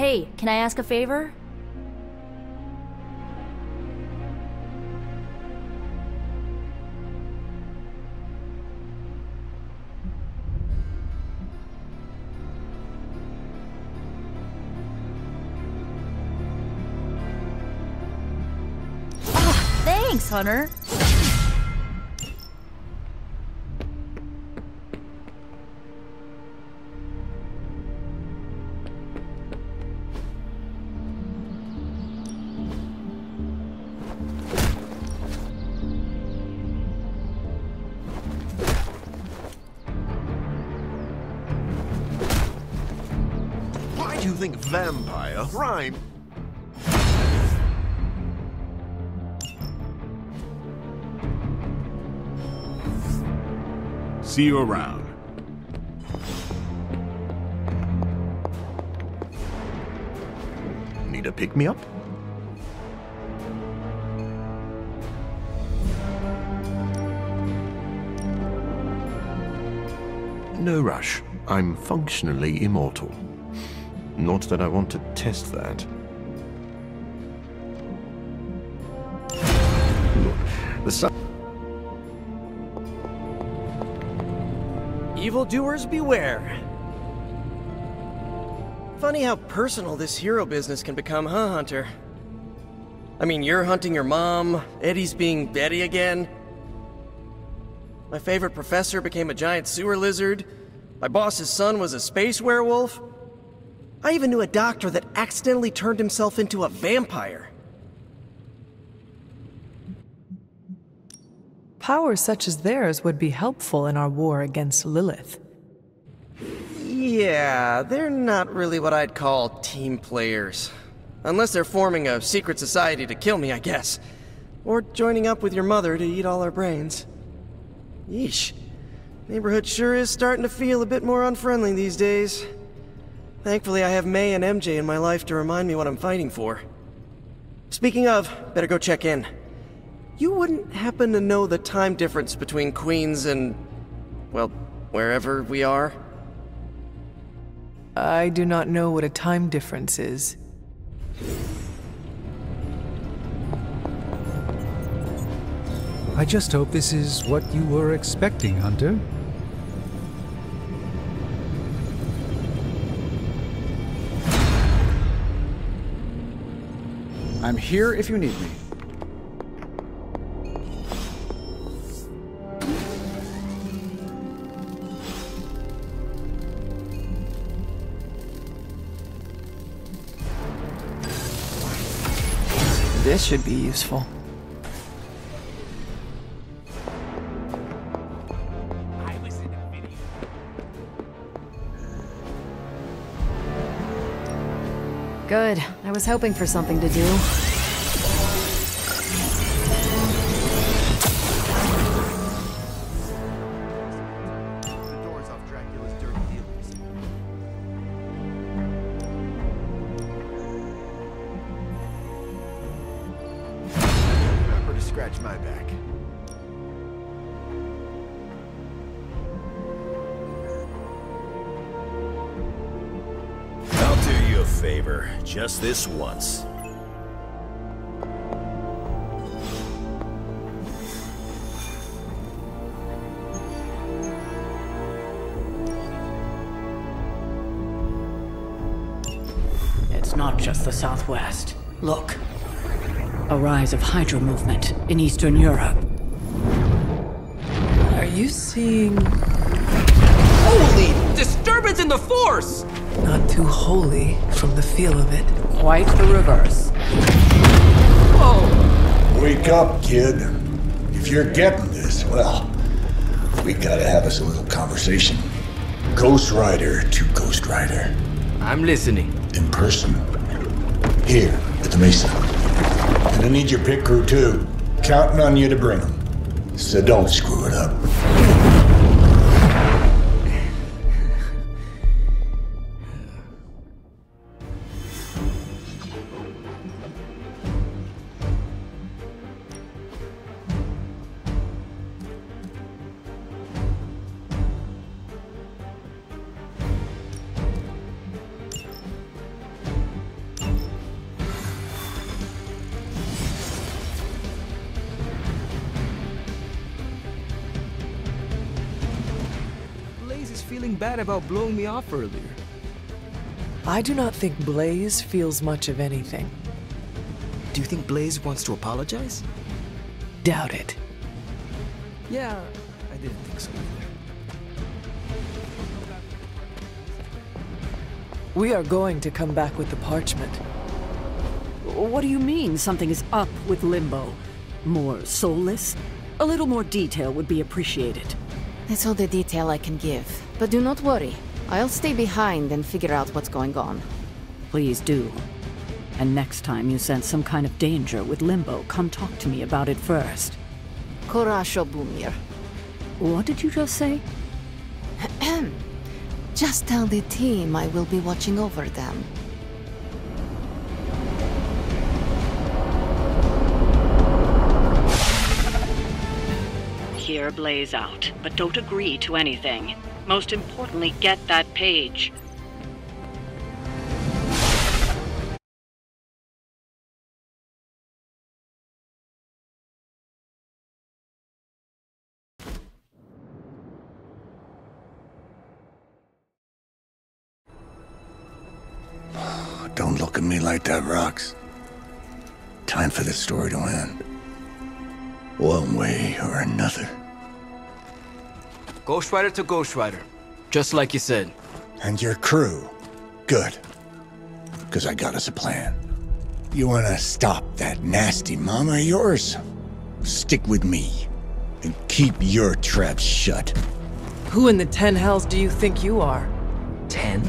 Hey, can I ask a favor? Ah, thanks, Hunter. Why do you think vampire rhyme? See you around. Need a pick-me-up? No rush. I'm functionally immortal. Not that I want to test that. The sun. Evildoers beware. Funny how personal this hero business can become, huh, Hunter? I mean, you're hunting your mom, Eddie's being Eddie again. My favorite professor became a giant sewer lizard. My boss's son was a space werewolf. I even knew a doctor that accidentally turned himself into a vampire. Powers such as theirs would be helpful in our war against Lilith. Yeah, they're not really what I'd call team players. Unless they're forming a secret society to kill me, I guess. Or joining up with your mother to eat all our brains. Yeesh. Neighborhood sure is starting to feel a bit more unfriendly these days. Thankfully, I have May and MJ in my life to remind me what I'm fighting for. Speaking of, better go check in. You wouldn't happen to know the time difference between Queens and, well, wherever we are? I do not know what a time difference is. I just hope this is what you were expecting, Hunter. I'm here if you need me. This should be useful. Good. I was hoping for something to do. The doors off Dracula's dirty dealings. Remember to scratch my back. I'll do you a favor, just this once. It's not just the Southwest. Look. A rise of Hydra movement in Eastern Europe. Are you seeing... Holy disturbance in the Force! Not too holy from the feel of it. Quite the reverse. Whoa! Wake up, kid. If you're getting this, well, we gotta have us a little conversation. Ghost Rider to Ghost Rider. I'm listening. In person. Here, at the Mesa. And I need your pit crew too. Counting on you to bring them. So don't screw it up. feeling bad about blowing me off earlier. I do not think Blaze feels much of anything. Do you think Blaze wants to apologize? Doubt it. Yeah, I didn't think so either. We are going to come back with the parchment. What do you mean something is up with Limbo? More soulless? A little more detail would be appreciated. That's all the detail I can give. But do not worry. I'll stay behind and figure out what's going on. Please do. And next time you sense some kind of danger with Limbo, come talk to me about it first. Korasho Bumir. What did you just say? Just tell the team I will be watching over them. Hear Blaze out, but don't agree to anything. Most importantly, get that page. Don't look at me like that, Rox. Time for this story to end. One way or another. Ghost Rider to Ghost Rider. Just like you said. And your crew. Good. Because I got us a plan. You want to stop that nasty mama of yours? Stick with me. And keep your traps shut. Who in the 10 hells do you think you are? 10?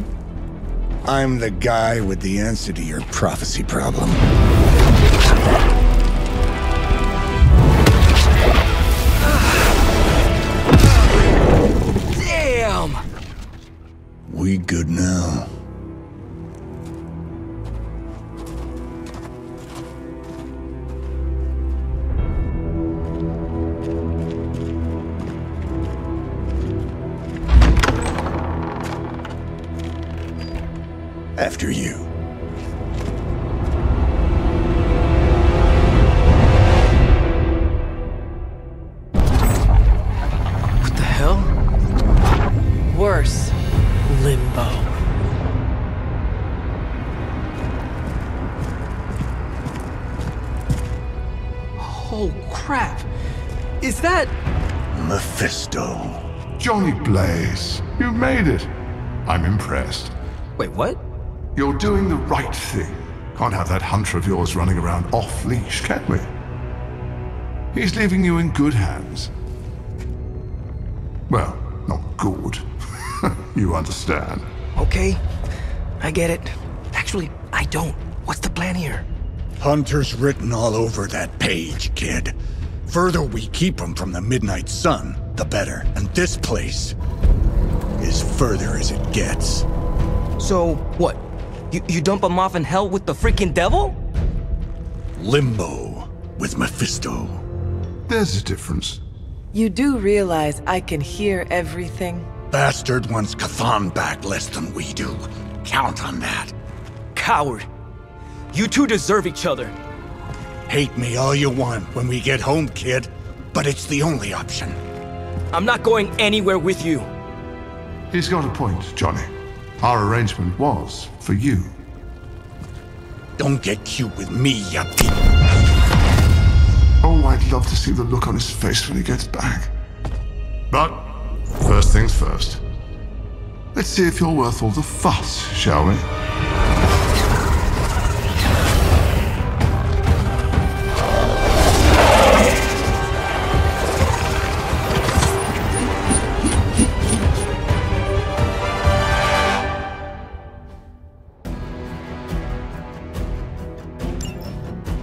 I'm the guy with the answer to your prophecy problem. Damn! We good now? After you. What the hell? Worse. Limbo. Oh, crap. Is that... Mephisto. Johnny Blaze, you made it. I'm impressed. Wait, what? You're doing the right thing. Can't have that hunter of yours running around off-leash, can we? He's leaving you in good hands. Well, not good. You understand. Okay, I get it. Actually, I don't. What's the plan here? Hunter's written all over that page, kid. Further we keep him from the midnight sun, the better. And this place is further as it gets. So, what? You dump him off in hell with the freaking devil? Limbo with Mephisto. There's a difference. You do realize I can hear everything? Bastard wants Cathan back less than we do. Count on that. Coward. You two deserve each other. Hate me all you want when we get home, kid. But it's the only option. I'm not going anywhere with you. He's got a point, Johnny. Our arrangement was for you. Don't get cute with me, ya Oh, I'd love to see the look on his face when he gets back. But, first things first. Let's see if you're worth all the fuss, shall we?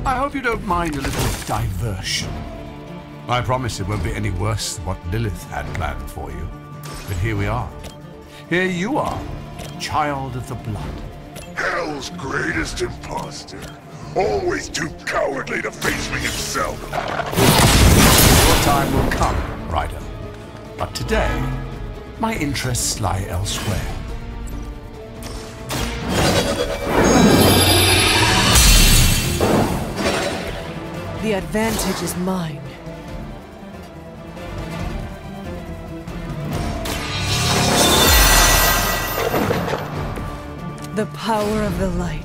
I hope you don't mind a little diversion. I promise it won't be any worse than what Lilith had planned for you. But here we are. Here you are, child of the blood. Hell's greatest imposter. Always too cowardly to face me himself. Your time will come, Ryder. But today, my interests lie elsewhere. The advantage is mine. The power of the light.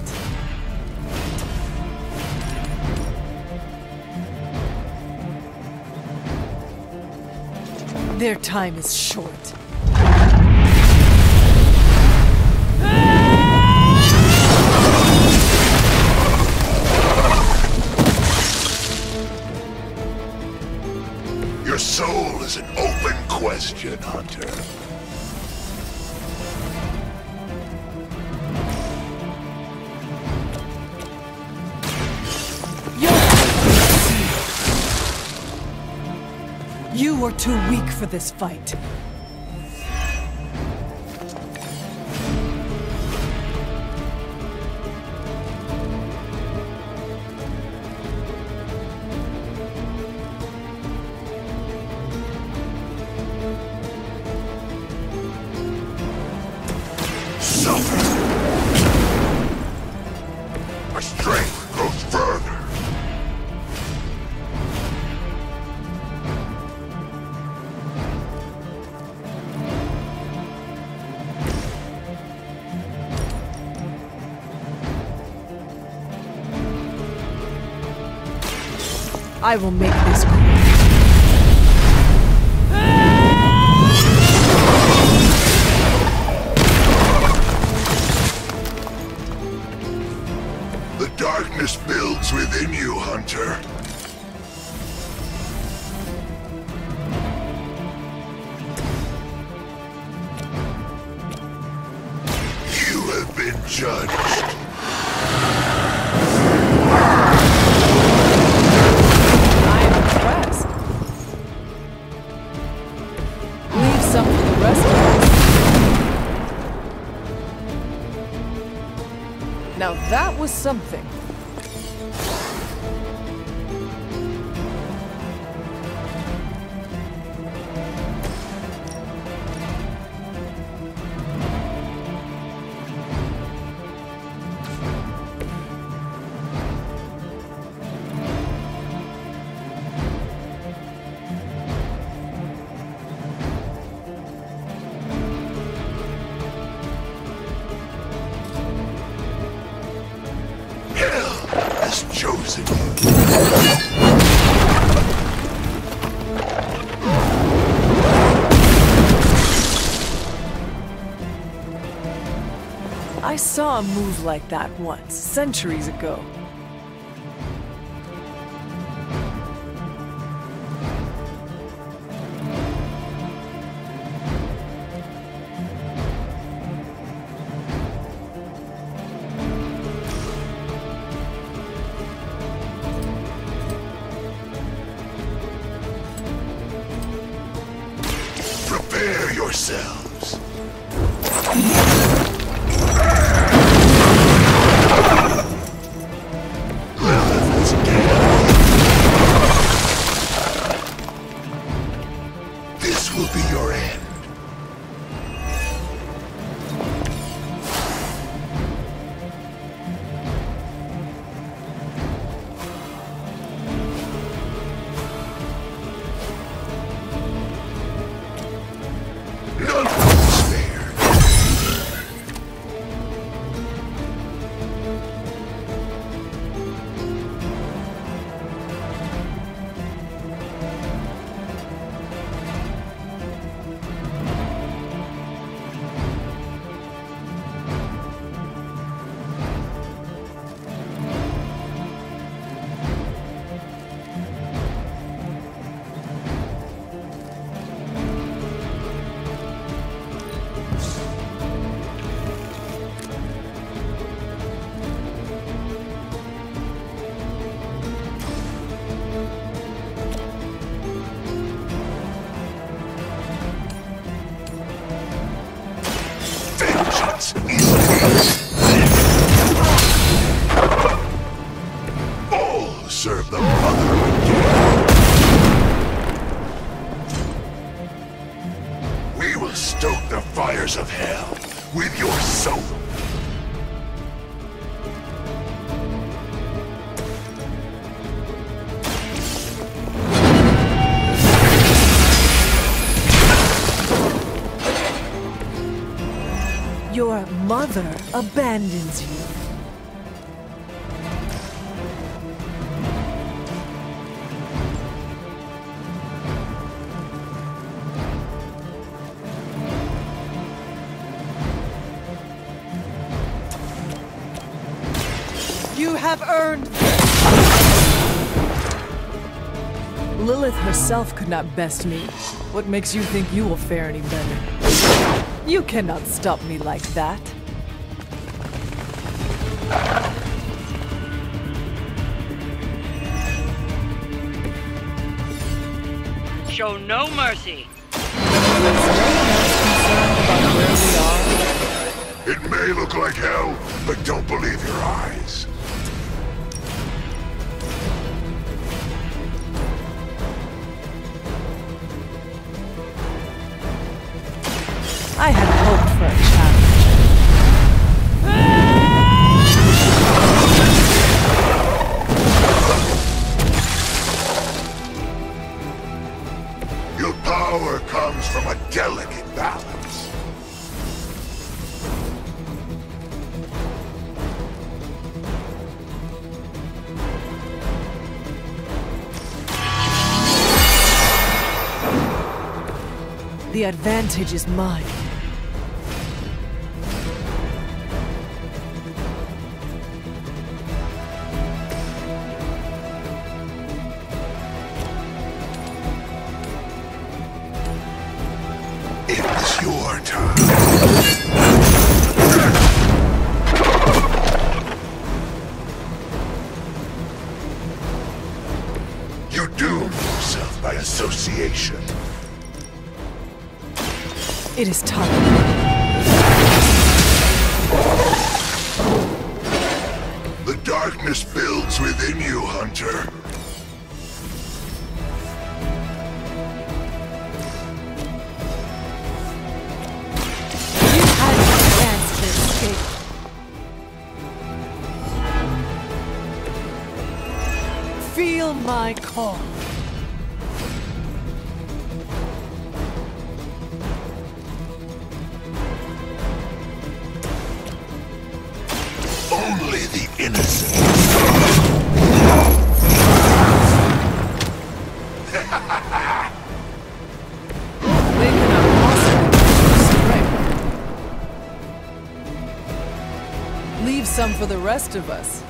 Their time is short. Your soul is an open question, Hunter. You were too weak for this fight. Suffer. My strength grows further. I will make this quick. The darkness builds within you, Hunter. You have been judged. Some for the rest of us. Now that was something. Chosen. I saw a move like that once, centuries ago. Prepare yourselves. Lilith's gale. This will be your end. None spared. Vengeance all serve the Brotherhood. We will stoke the fires of hell with your soul. Your mother abandons you. You have earned this. Lilith herself could not best me. What makes you think you will fare any better? You cannot stop me like that. Show no mercy. It may look like hell, but don't believe your eyes. I had hoped for a challenge. Your power comes from a delicate balance. The advantage is mine. It's your turn. You doom yourself by association. It is time. The darkness builds within you, Hunter. You had a chance to escape. Feel my call. Only the innocent. They cannot possibly strength. Leave some for the rest of us.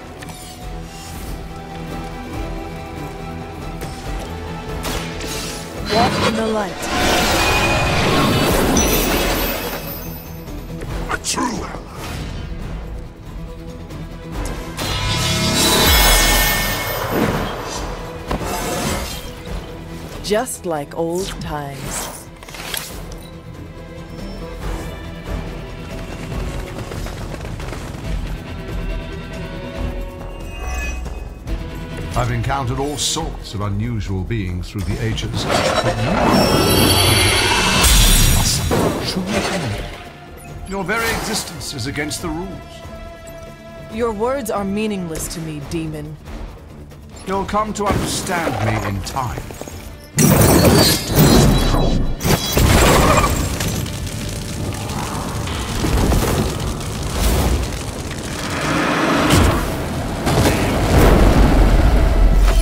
Walk in the light. A true ally. Just like old times. I've encountered all sorts of unusual beings through the ages, but you are something truly unique. Your very existence is against the rules. Your words are meaningless to me, demon. You'll come to understand me in time.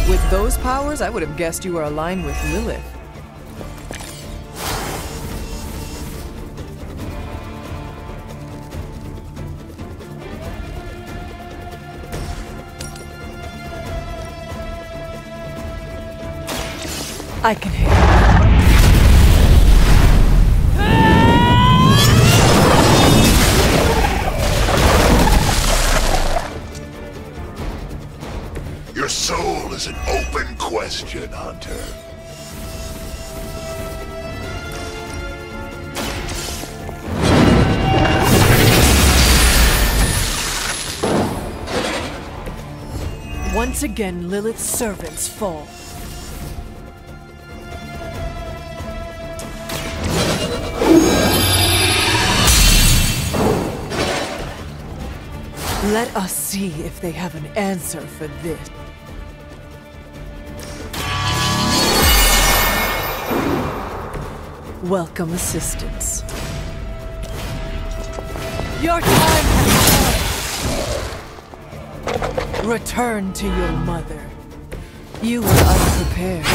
With those powers, I would have guessed you were aligned with Lilith. I can hear you. Your soul is an open question, Hunter. Once again, Lilith's servants fall. Let us see if they have an answer for this. Welcome assistance. Your time has come. Return to your mother. You were unprepared.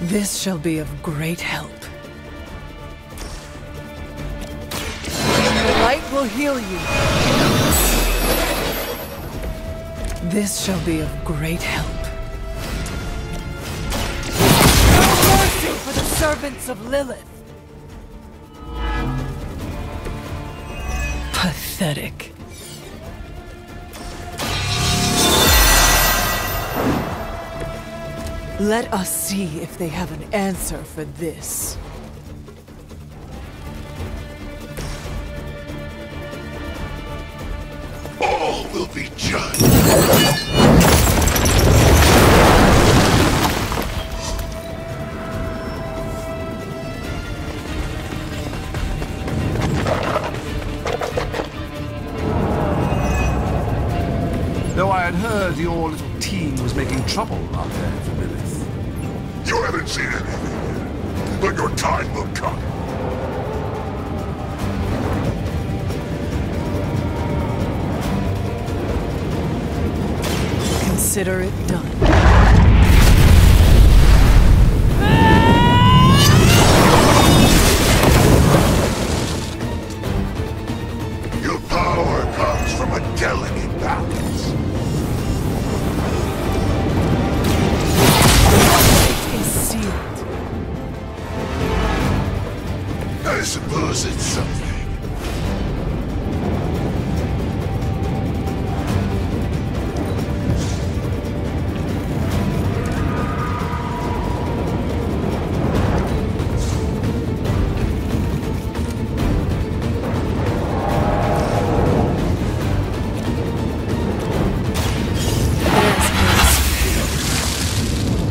This shall be of great help. The light will heal you. This shall be of great help. No mercy for the servants of Lilith. Pathetic. Let us see if they have an answer for this. All will be judged. Though I had heard your little team was making trouble out there for Lilith. You haven't seen anything, but your time will come. Consider it done. Your power comes from a delicate balance. It is sealed. I suppose it's something.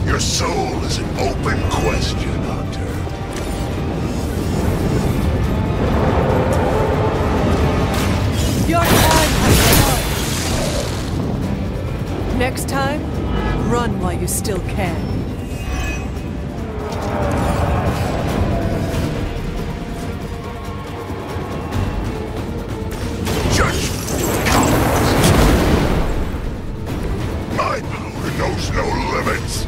Your soul is an open question, Hunter. Your time has come. Next time, run while you still can. Judgment comes. My power knows no limits.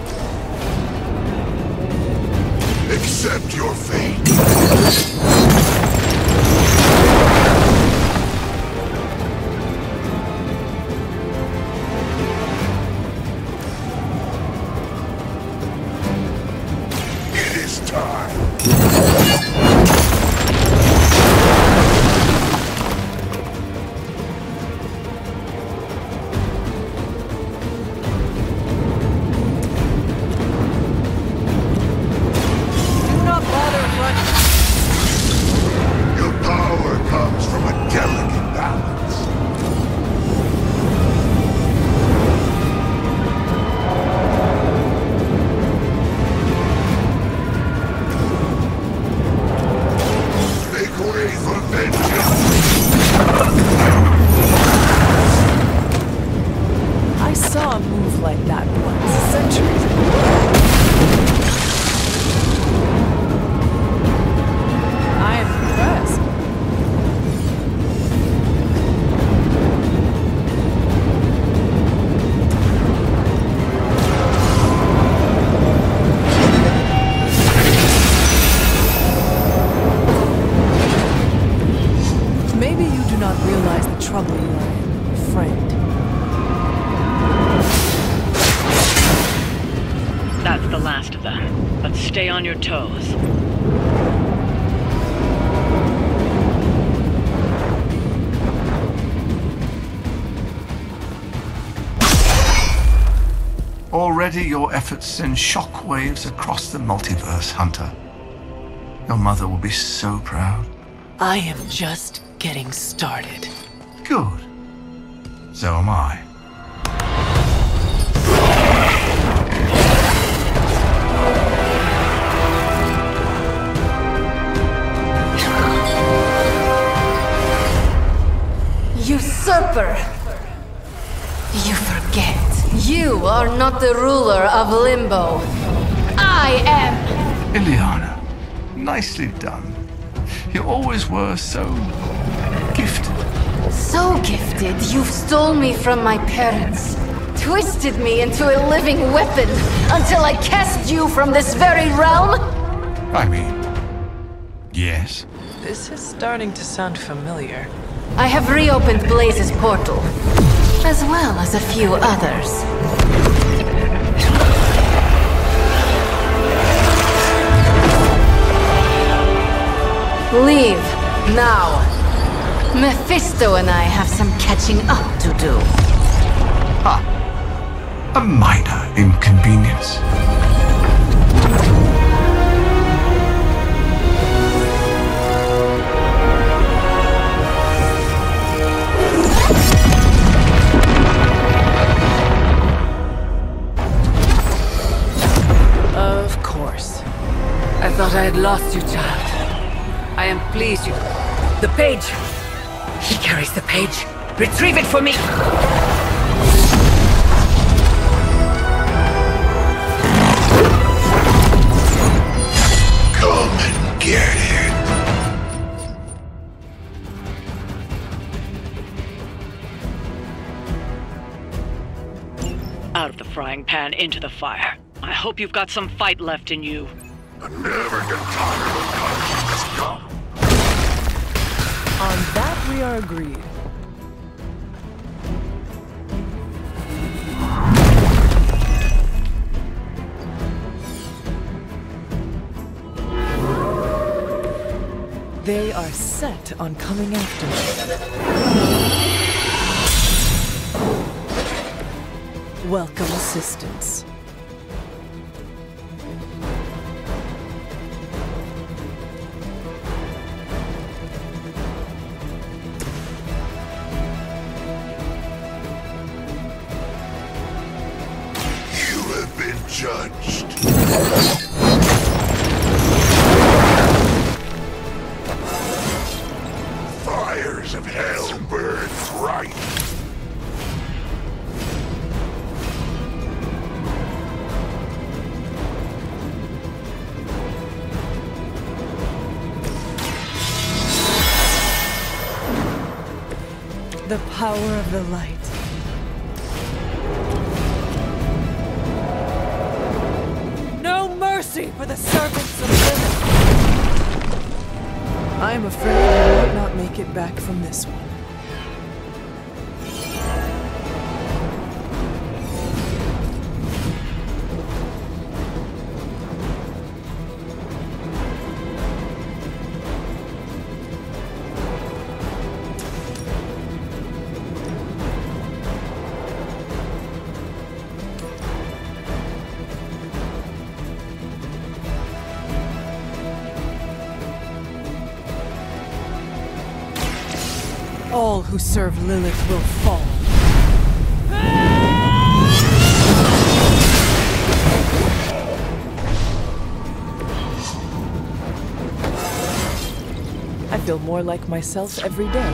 Accept your fate. It is time. Do not bother running. Your power comes from a delicate balance. Make way for vengeance. I saw a move like that once, centuries ago. I am impressed. Maybe you do not realize the trouble you are in, friend. That's the last of them. But stay on your toes. Already your efforts send shockwaves across the multiverse, Hunter. Your mother will be so proud. I am just getting started. Good. So am I. Usurper! You forget. You are not the ruler of Limbo. I am! Ileana, nicely done. You always were so gifted. So gifted, you've stole me from my parents. Twisted me into a living weapon until I cast you from this very realm? I mean, yes. This is starting to sound familiar. I have reopened Blaze's portal, as well as a few others. Leave, now. Mephisto and I have some catching up to do. A minor inconvenience. Of course. I thought I had lost you, child. I am pleased you... The page! He carries the page. Retrieve it for me! Come and get it. Out of the frying pan into the fire. I hope you've got some fight left in you. I never get tired of coming. Come. On that we are agreed. They are set on coming after me. Welcome assistance. You have been judged. Fires of hell burn bright. The power of the light. No mercy for the servants of Lilith! I am afraid I might not make it back from this one. All who serve Lilith will fall. I feel more like myself every day.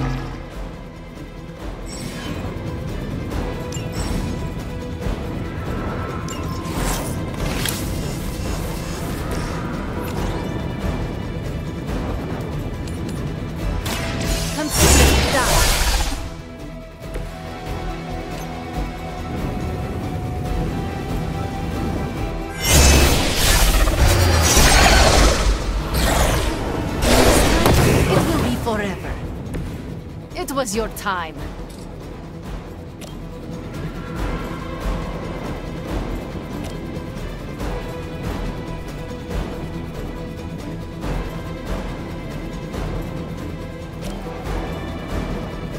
Forever. It was your time.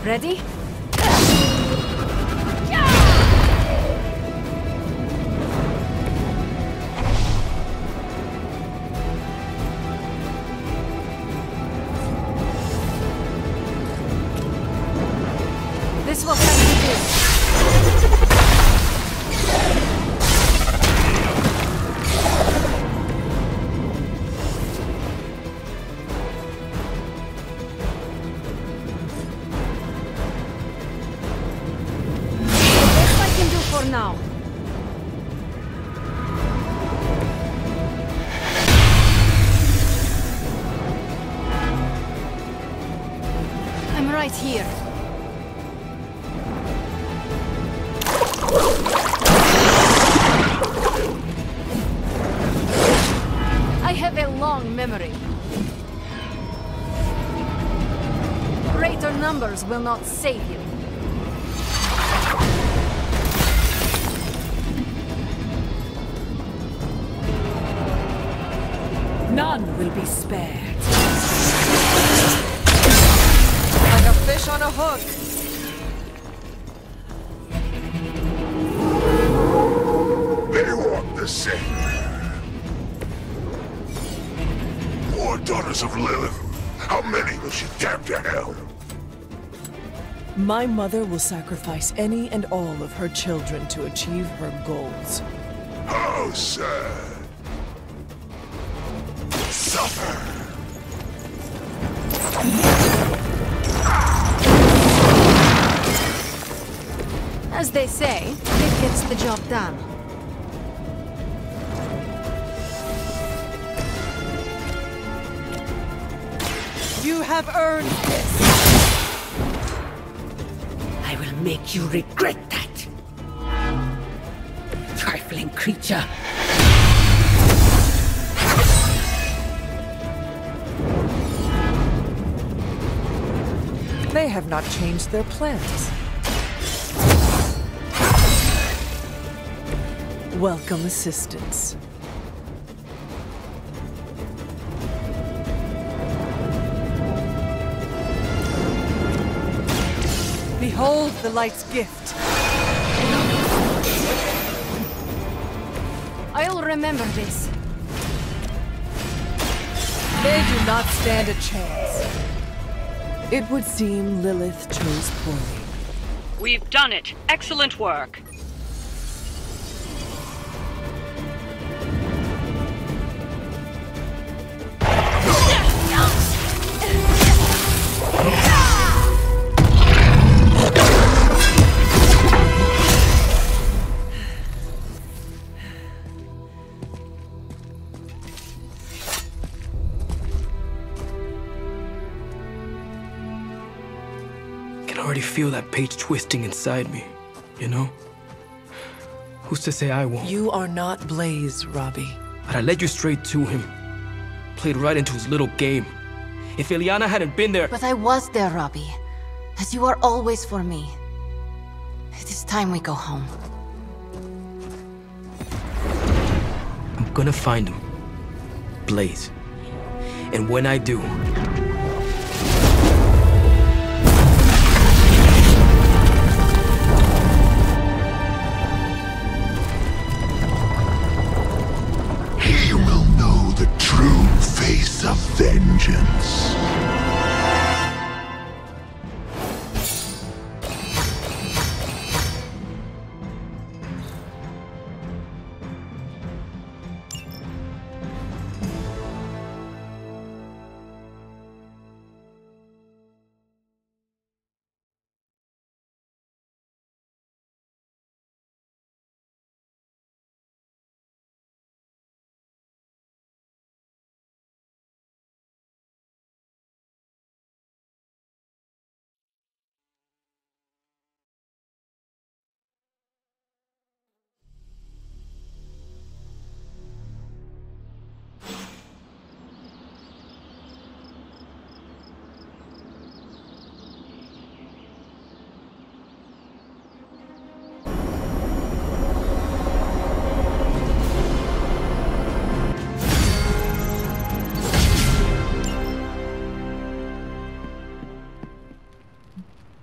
Ready? This will have to do. right here. I have a long memory. Greater numbers will not save you. None will be spared. Like a fish on a hook. They walk the same. Four daughters of Lilith. How many will she damn to hell? My mother will sacrifice any and all of her children to achieve her goals. How sad. Suffer. As they say, it gets the job done. You have earned this. I will make you regret that. Trifling creature. They have not changed their plans. Welcome assistance. Behold the light's gift. I'll remember this. They do not stand a chance. It would seem Lilith chose poorly. We've done it. Excellent work. I can already feel that page twisting inside me, you know? Who's to say I won't? You are not Blaze, Robbie. But I led you straight to him. Played right into his little game. If Illyana hadn't been there... But I was there, Robbie. As you are always for me. It is time we go home. I'm gonna find him. Blaze. And when I do... He will know the true face of vengeance.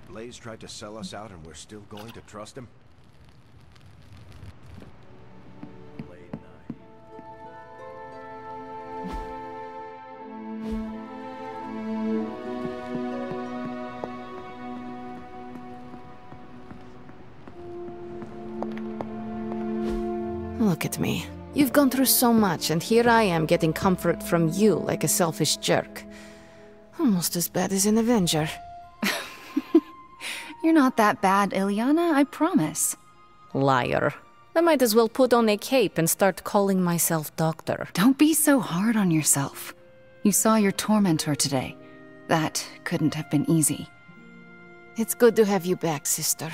Blaze tried to sell us out and we're still going to trust him? Blade Knight. Look at me. You've gone through so much, and here I am getting comfort from you like a selfish jerk. Almost as bad as an Avenger. You're not that bad, Illyana, I promise. Liar. I might as well put on a cape and start calling myself Doctor. Don't be so hard on yourself. You saw your tormentor today. That couldn't have been easy. It's good to have you back, sister.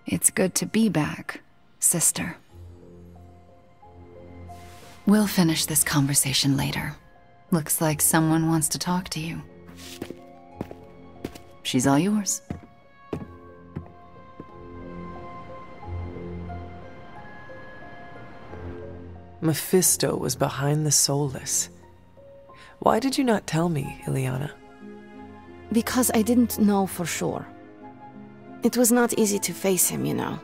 It's good to be back, sister. We'll finish this conversation later. Looks like someone wants to talk to you. She's all yours. Mephisto was behind the Soulless. Why did you not tell me, Illyana? Because I didn't know for sure. It was not easy to face him, you know.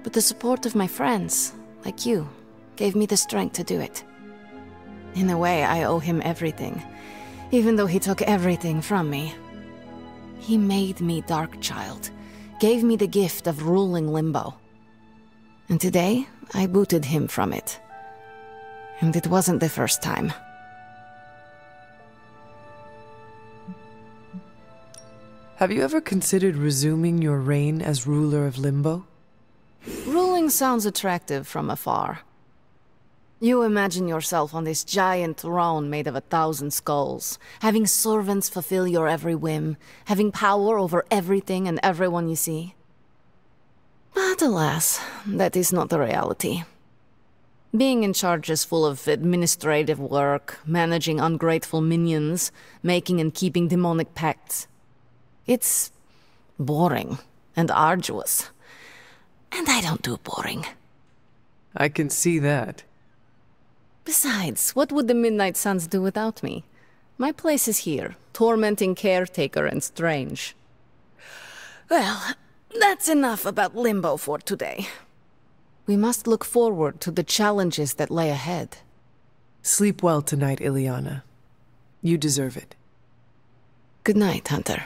But the support of my friends, like you, gave me the strength to do it. In a way, I owe him everything, even though he took everything from me. He made me Darkchild, gave me the gift of ruling Limbo. And today, I booted him from it. And it wasn't the first time. Have you ever considered resuming your reign as ruler of Limbo? Ruling sounds attractive from afar. You imagine yourself on this giant throne made of 1,000 skulls, having servants fulfill your every whim, having power over everything and everyone you see. But alas, that is not the reality. Being in charge is full of administrative work, managing ungrateful minions, making and keeping demonic pacts. It's boring and arduous. And I don't do boring. I can see that. Besides, what would the Midnight Suns do without me? My place is here, tormenting Caretaker and Strange. Well, that's enough about Limbo for today. We must look forward to the challenges that lay ahead. Sleep well tonight, Illyana. You deserve it. Good night, Hunter.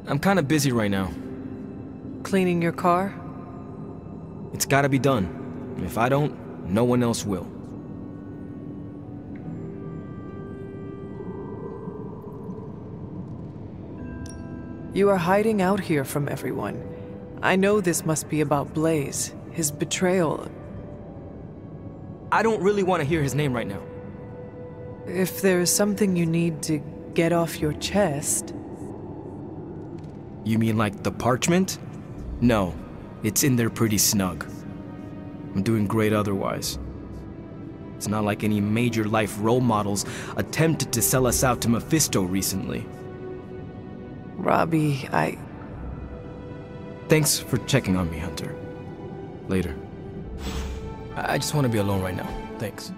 I'm kinda busy right now. Cleaning your car? It's gotta be done. If I don't, no one else will. You are hiding out here from everyone. I know this must be about Blaze, his betrayal. I don't really want to hear his name right now. If there is something you need to get off your chest... You mean like the parchment? No, it's in there pretty snug. I'm doing great otherwise. It's not like any major life role models attempted to sell us out to Mephisto recently. Robbie, Thanks for checking on me, Hunter. Later. I just want to be alone right now. Thanks.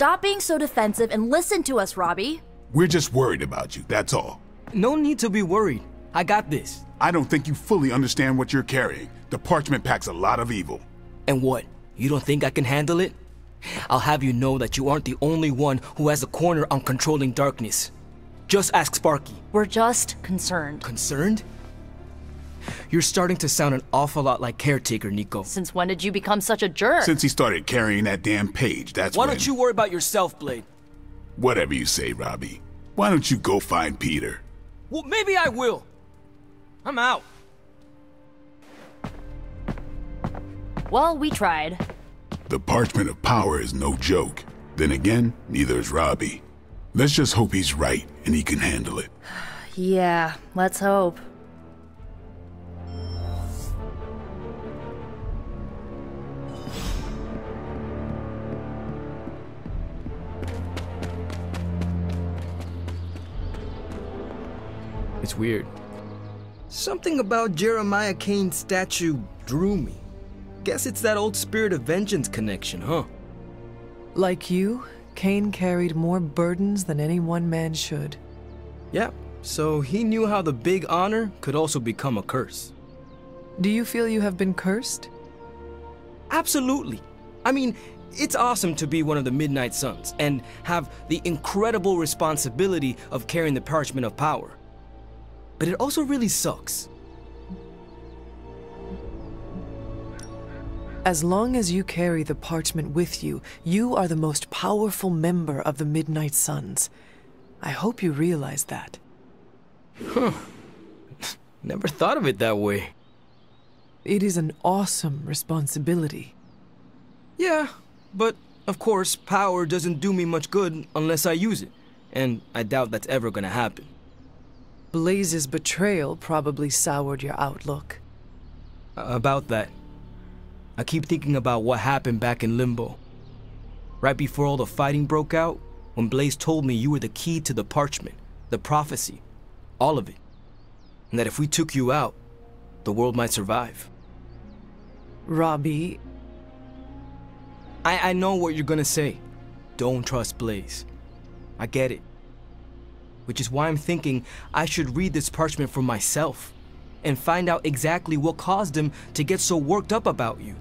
Stop being so defensive and listen to us, Robbie. We're just worried about you, that's all. No need to be worried. I got this. I don't think you fully understand what you're carrying. The parchment packs a lot of evil. And what? You don't think I can handle it? I'll have you know that you aren't the only one who has a corner on controlling darkness. Just ask Sparky. We're just concerned. Concerned? You're starting to sound an awful lot like Caretaker, Nico. Since when did you become such a jerk? Since he started carrying that damn page, that's Why don't you worry about yourself, Blade? Whatever you say, Robbie. Why don't you go find Peter? Well, maybe I will. I'm out. Well, we tried. The Parchment of Power is no joke. Then again, neither is Robbie. Let's just hope he's right and he can handle it. Yeah, let's hope. It's weird. Something about Jeremiah Kane's statue drew me. Guess it's that old Spirit of Vengeance connection, huh? Like you, Kane carried more burdens than any one man should. Yeah, so he knew how the big honor could also become a curse. Do you feel you have been cursed? Absolutely. I mean, it's awesome to be one of the Midnight Suns and have the incredible responsibility of carrying the Parchment of Power. But it also really sucks. As long as you carry the parchment with you, you are the most powerful member of the Midnight Suns. I hope you realize that. Huh. Never thought of it that way. It is an awesome responsibility. Yeah, but of course, power doesn't do me much good unless I use it. And I doubt that's ever gonna happen. Blaze's betrayal probably soured your outlook. About that. I keep thinking about what happened back in Limbo. Right before all the fighting broke out, when Blaze told me you were the key to the parchment, the prophecy, all of it. And that if we took you out, the world might survive. Robbie... I know what you're gonna say. Don't trust Blaze. I get it. Which is why I'm thinking I should read this parchment for myself and find out exactly what caused him to get so worked up about you.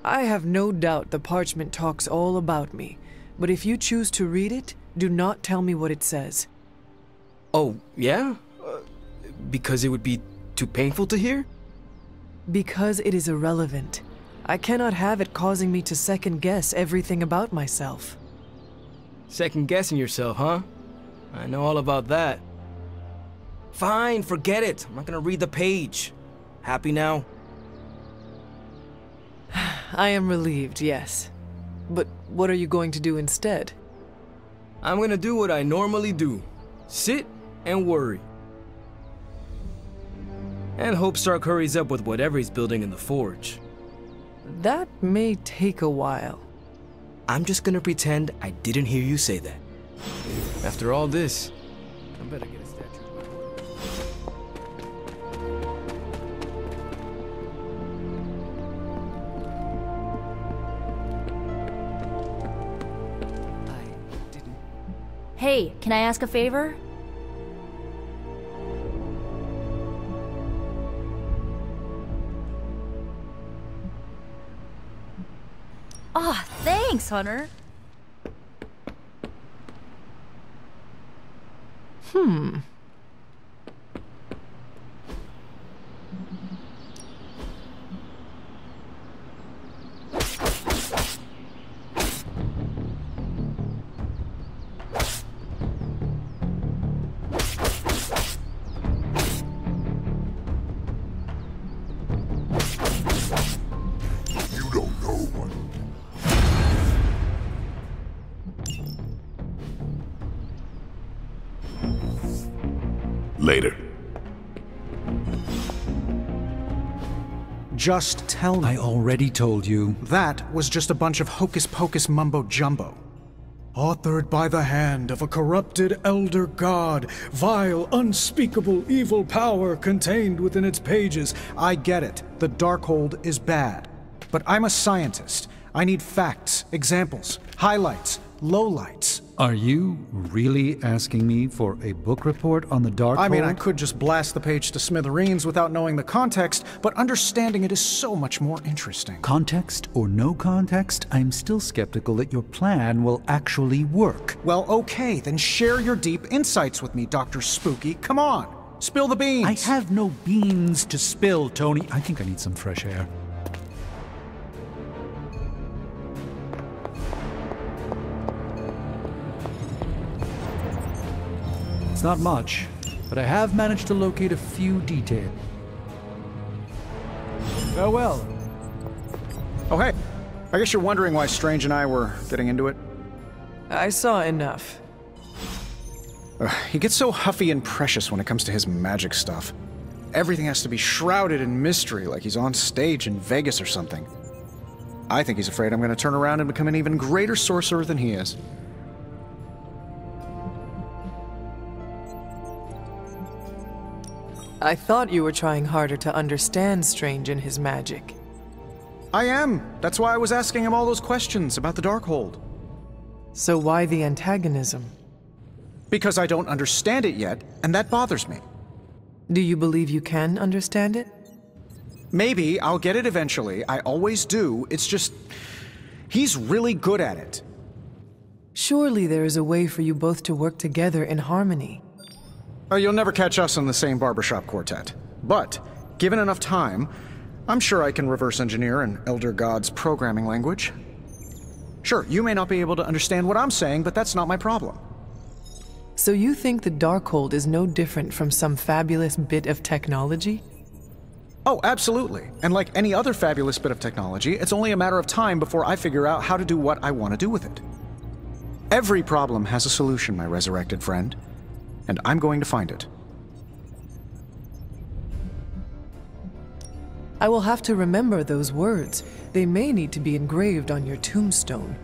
I have no doubt the parchment talks all about me, but if you choose to read it, do not tell me what it says. Oh, yeah? Because it would be too painful to hear? Because it is irrelevant. I cannot have it causing me to second-guess everything about myself. Second-guessing yourself, huh? I know all about that. Fine, forget it. I'm not gonna read the page. Happy now? I am relieved, yes. But what are you going to do instead? I'm gonna do what I normally do. Sit and worry. And hope Stark hurries up with whatever he's building in the forge. That may take a while. I'm just gonna pretend I didn't hear you say that. After all this, I better get a statue of my own. Hey, can I ask a favor? Ah, thanks, Hunter. Later. Just tell me. I already told you. That was just a bunch of hocus-pocus mumbo-jumbo. Authored by the hand of a corrupted elder god, vile, unspeakable evil power contained within its pages. I get it. The Darkhold is bad. But I'm a scientist. I need facts, examples, highlights, lowlights. Are you really asking me for a book report on the Darkhold? I mean, I could just blast the page to smithereens without knowing the context, but understanding it is so much more interesting. Context or no context, I'm still skeptical that your plan will actually work. Well, okay, then share your deep insights with me, Dr. Spooky. Come on, spill the beans. I have no beans to spill, Tony. I think I need some fresh air. It's not much, but I have managed to locate a few details. Farewell. Oh, hey. I guess you're wondering why Strange and I were getting into it? I saw enough. He gets so huffy and precious when it comes to his magic stuff. Everything has to be shrouded in mystery, like he's on stage in Vegas or something. I think he's afraid I'm going to turn around and become an even greater sorcerer than he is. I thought you were trying harder to understand Strange and his magic. I am. That's why I was asking him all those questions about the Darkhold. So why the antagonism? Because I don't understand it yet, and that bothers me. Do you believe you can understand it? Maybe. I'll get it eventually. I always do. It's just... he's really good at it. Surely there is a way for you both to work together in harmony. Oh, you'll never catch us in the same barbershop quartet. But, given enough time, I'm sure I can reverse engineer an Elder God's programming language. Sure, you may not be able to understand what I'm saying, but that's not my problem. So you think the Darkhold is no different from some fabulous bit of technology? Oh, absolutely. And like any other fabulous bit of technology, it's only a matter of time before I figure out how to do what I want to do with it. Every problem has a solution, my resurrected friend. And I'm going to find it. I will have to remember those words. They may need to be engraved on your tombstone.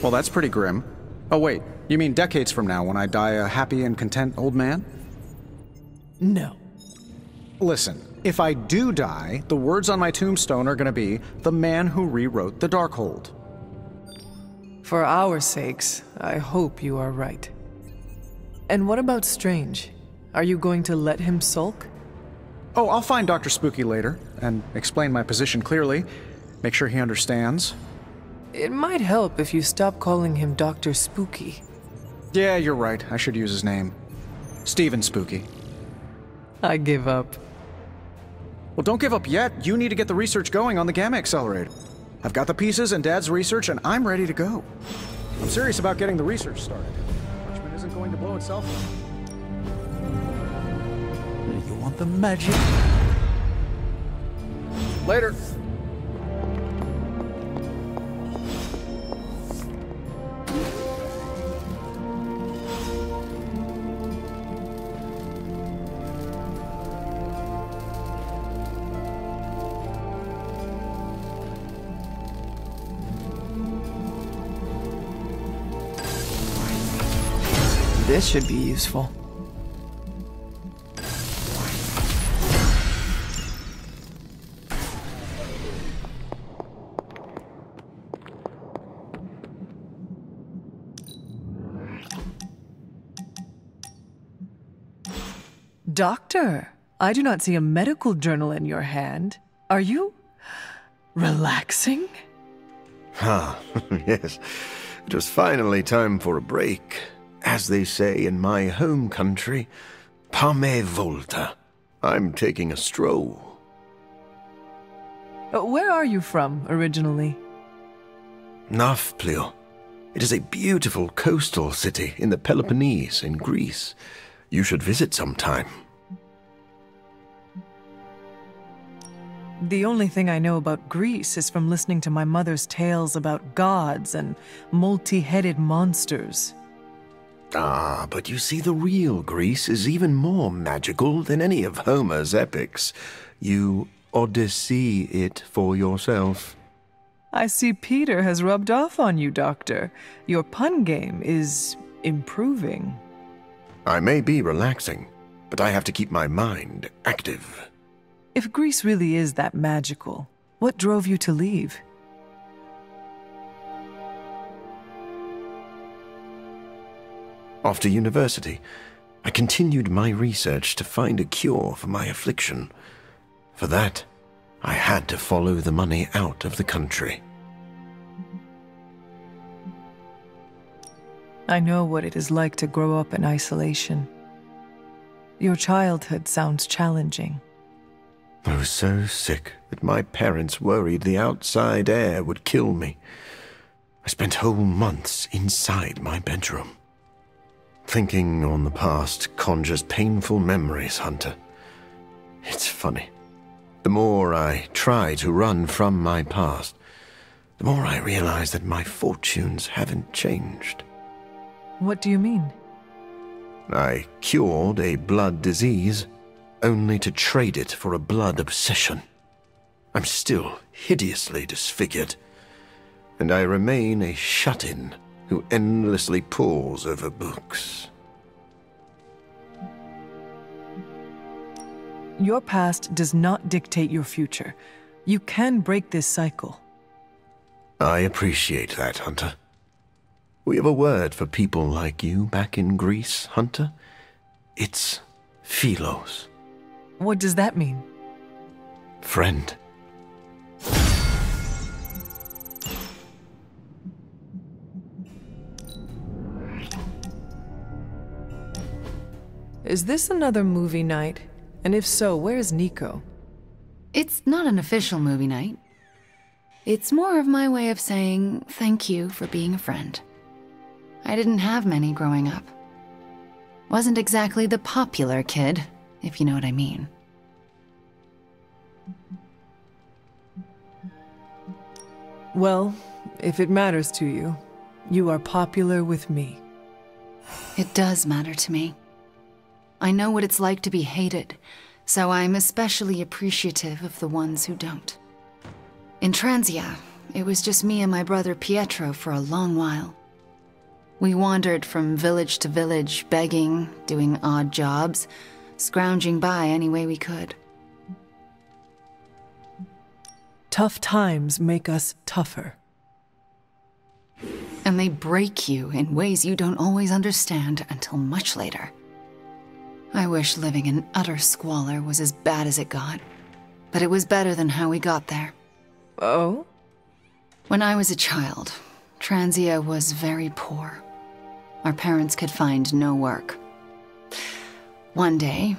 Well, that's pretty grim. Oh wait, you mean decades from now when I die a happy and content old man? No. Listen, if I do die, the words on my tombstone are going to be, "The man who rewrote the Darkhold." For our sakes, I hope you are right. And what about Strange? Are you going to let him sulk? Oh, I'll find Dr. Spooky later, and explain my position clearly. Make sure he understands. It might help if you stop calling him Dr. Spooky. Yeah, you're right. I should use his name. Stephen Spooky. I give up. Well, don't give up yet. You need to get the research going on the Gamma Accelerator. I've got the pieces and Dad's research, and I'm ready to go. I'm serious about getting the research started. Parchment isn't going to blow itself up. You want the magic? Later. This should be useful. Doctor, I do not see a medical journal in your hand. Are you relaxing? Ah, yes. It was finally time for a break. As they say in my home country, Pame Volta. I'm taking a stroll. Where are you from, originally? Nafplio. It is a beautiful coastal city in the Peloponnese in Greece. You should visit sometime. The only thing I know about Greece is from listening to my mother's tales about gods and multi-headed monsters. Ah, but you see, the real Greece is even more magical than any of Homer's epics. You Odyssey it for yourself. I see Peter has rubbed off on you, Doctor. Your pun game is improving. I may be relaxing, but I have to keep my mind active. If Greece really is that magical, what drove you to leave? After university, I continued my research to find a cure for my affliction. For that, I had to follow the money out of the country. I know what it is like to grow up in isolation. Your childhood sounds challenging. I was so sick that my parents worried the outside air would kill me. I spent whole months inside my bedroom. Thinking on the past conjures painful memories, Hunter. It's funny. The more I try to run from my past, the more I realize that my fortunes haven't changed. What do you mean? I cured a blood disease, only to trade it for a blood obsession. I'm still hideously disfigured, and I remain a shut-in who endlessly pores over books. Your past does not dictate your future. You can break this cycle. I appreciate that, Hunter. We have a word for people like you back in Greece, Hunter. It's Philos. What does that mean? Friend. Is this another movie night? And if so, where's Nico? It's not an official movie night. It's more of my way of saying thank you for being a friend. I didn't have many growing up. Wasn't exactly the popular kid, if you know what I mean. Well, if it matters to you, you are popular with me. It does matter to me. I know what it's like to be hated, so I'm especially appreciative of the ones who don't. In Transia, it was just me and my brother Pietro for a long while. We wandered from village to village, begging, doing odd jobs, scrounging by any way we could. Tough times make us tougher. And they break you in ways you don't always understand until much later. I wish living in utter squalor was as bad as it got, but it was better than how we got there. Oh? When I was a child, Transia was very poor. Our parents could find no work. One day,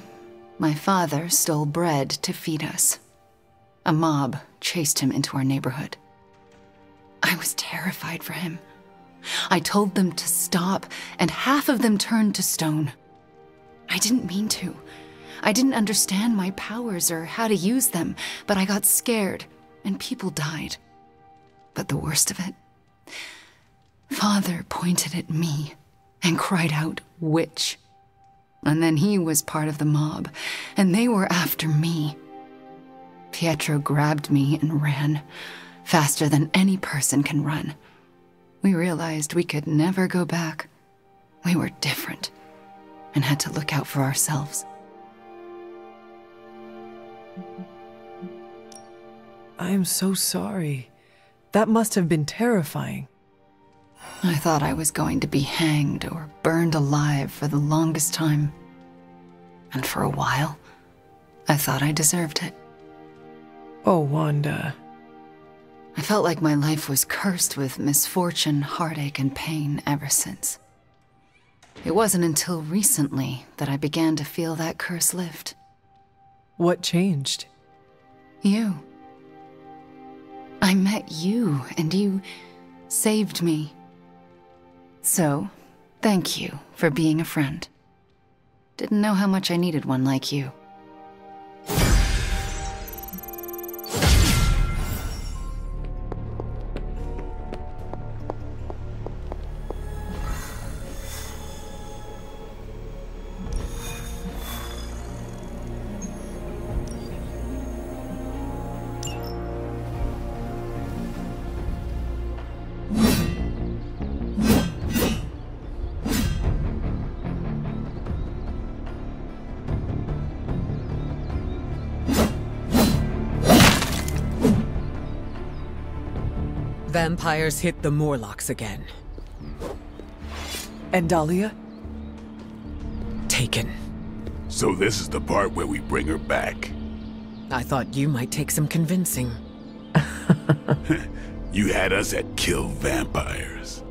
my father stole bread to feed us. A mob chased him into our neighborhood. I was terrified for him. I told them to stop, and half of them turned to stone. I didn't mean to. I didn't understand my powers or how to use them, but I got scared, and people died. But the worst of it, Father pointed at me and cried out, "Witch." And then he was part of the mob, and they were after me. Pietro grabbed me and ran, faster than any person can run. We realized we could never go back. We were different, and had to look out for ourselves. I am so sorry. That must have been terrifying. I thought I was going to be hanged or burned alive for the longest time. And for a while, I thought I deserved it. Oh, Wanda. I felt like my life was cursed with misfortune, heartache, and pain ever since. It wasn't until recently that I began to feel that curse lift. What changed? You. I met you, and you saved me. So, thank you for being a friend. Didn't know how much I needed one like you. Vampires hit the Morlocks again. And Dahlia? Taken. So this is the part where we bring her back. I thought you might take some convincing. You had us at kill vampires.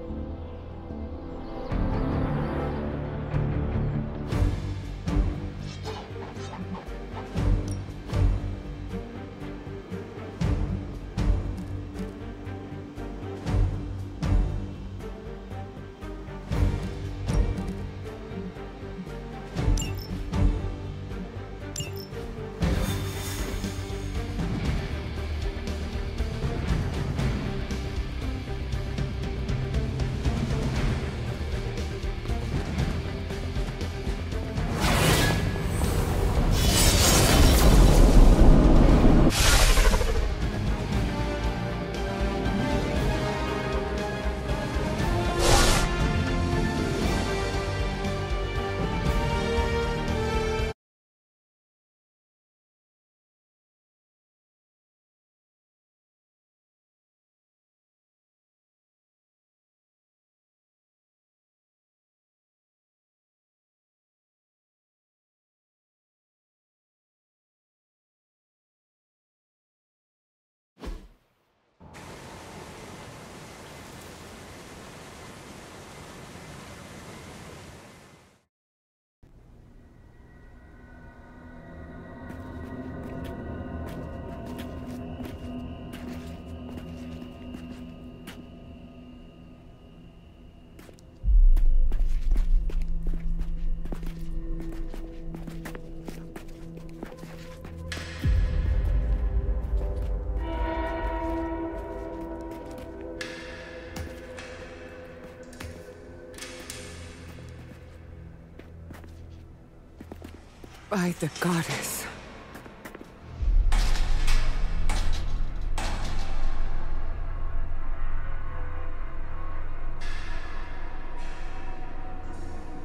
By the goddess.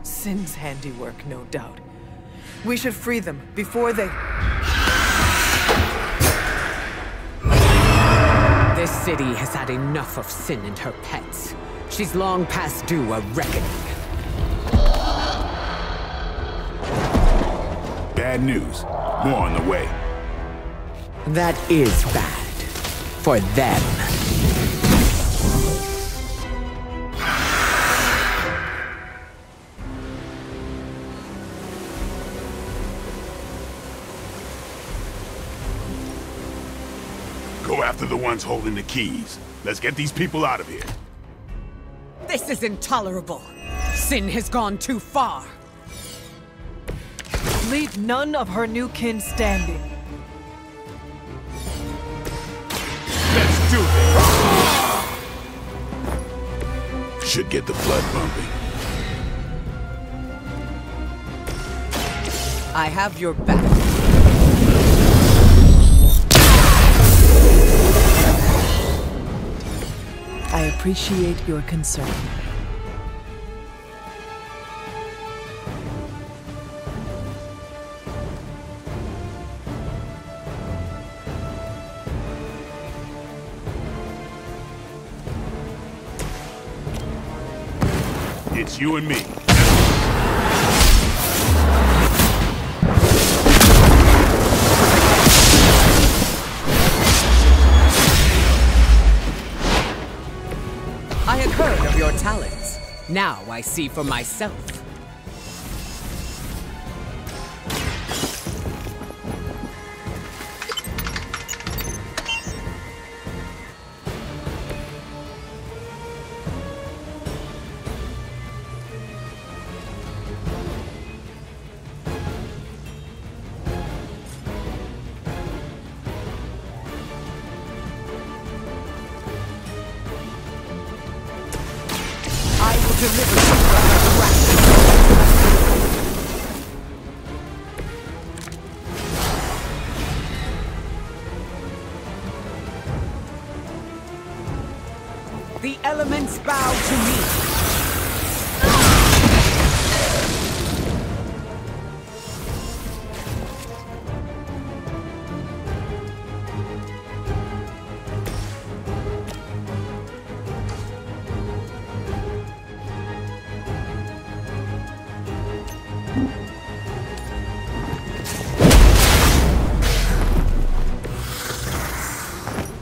Sin's handiwork, no doubt. We should free them before they... This city has had enough of Sin and her pets. She's long past due a reckoning. Bad news. More on the way. That is bad. For them. Go after the ones holding the keys. Let's get these people out of here. This is intolerable. Sin has gone too far. Leave none of her new kin standing. Let's do this! Should get the blood pumping. I have your back. I appreciate your concern. It's you and me. I had heard of your talents. Now I see for myself. The elements bow to me.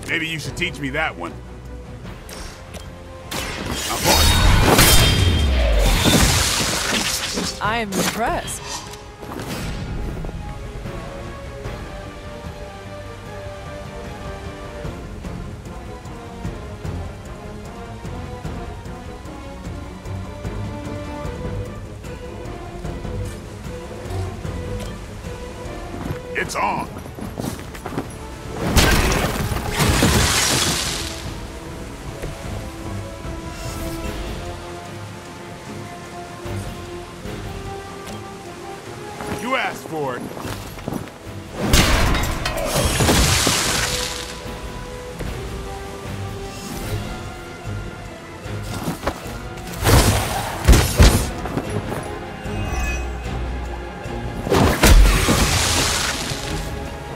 Maybe you should teach me that one. I am impressed. It's on. You asked for it.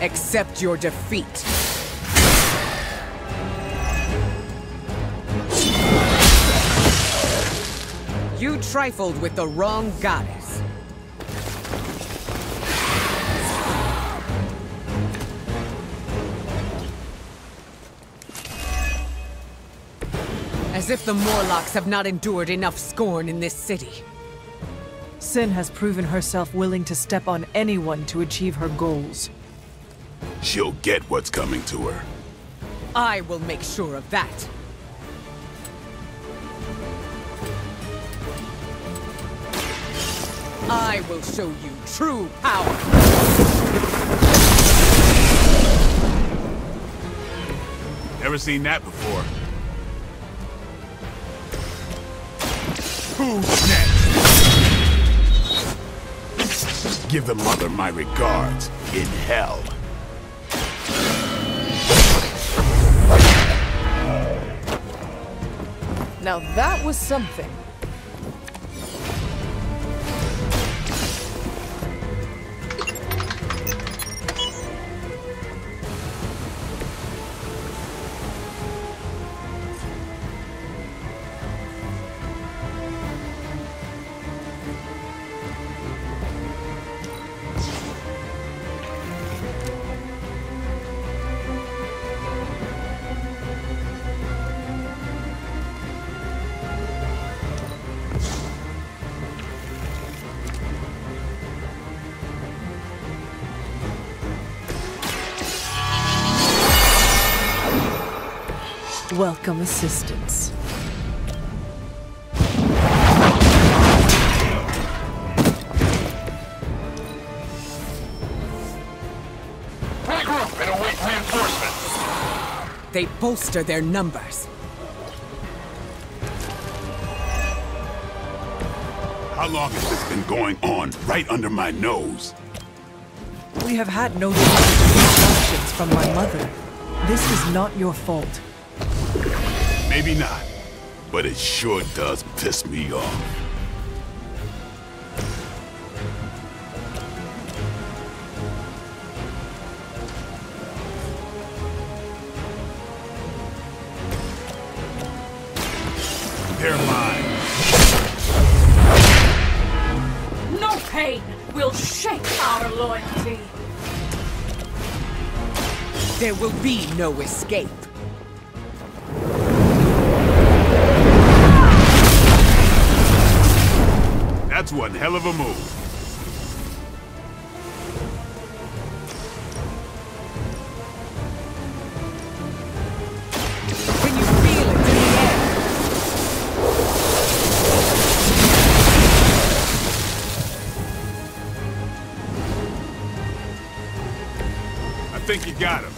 Accept your defeat. You trifled with the wrong goddess. As if the Morlocks have not endured enough scorn in this city. Sin has proven herself willing to step on anyone to achieve her goals. She'll get what's coming to her. I will make sure of that. I will show you true power. Never seen that before. Who's next? Give the mother my regards in hell. Now that was something. Welcome assistance. Regroup and await reinforcements. They bolster their numbers. How long has this been going on right under my nose? We have had no instructions from my mother. This is not your fault. Maybe not, but it sure does piss me off. They're mine. No pain will shake our loyalty. There will be no escape. That's one hell of a move. Can you feel it in the air? I think you got him.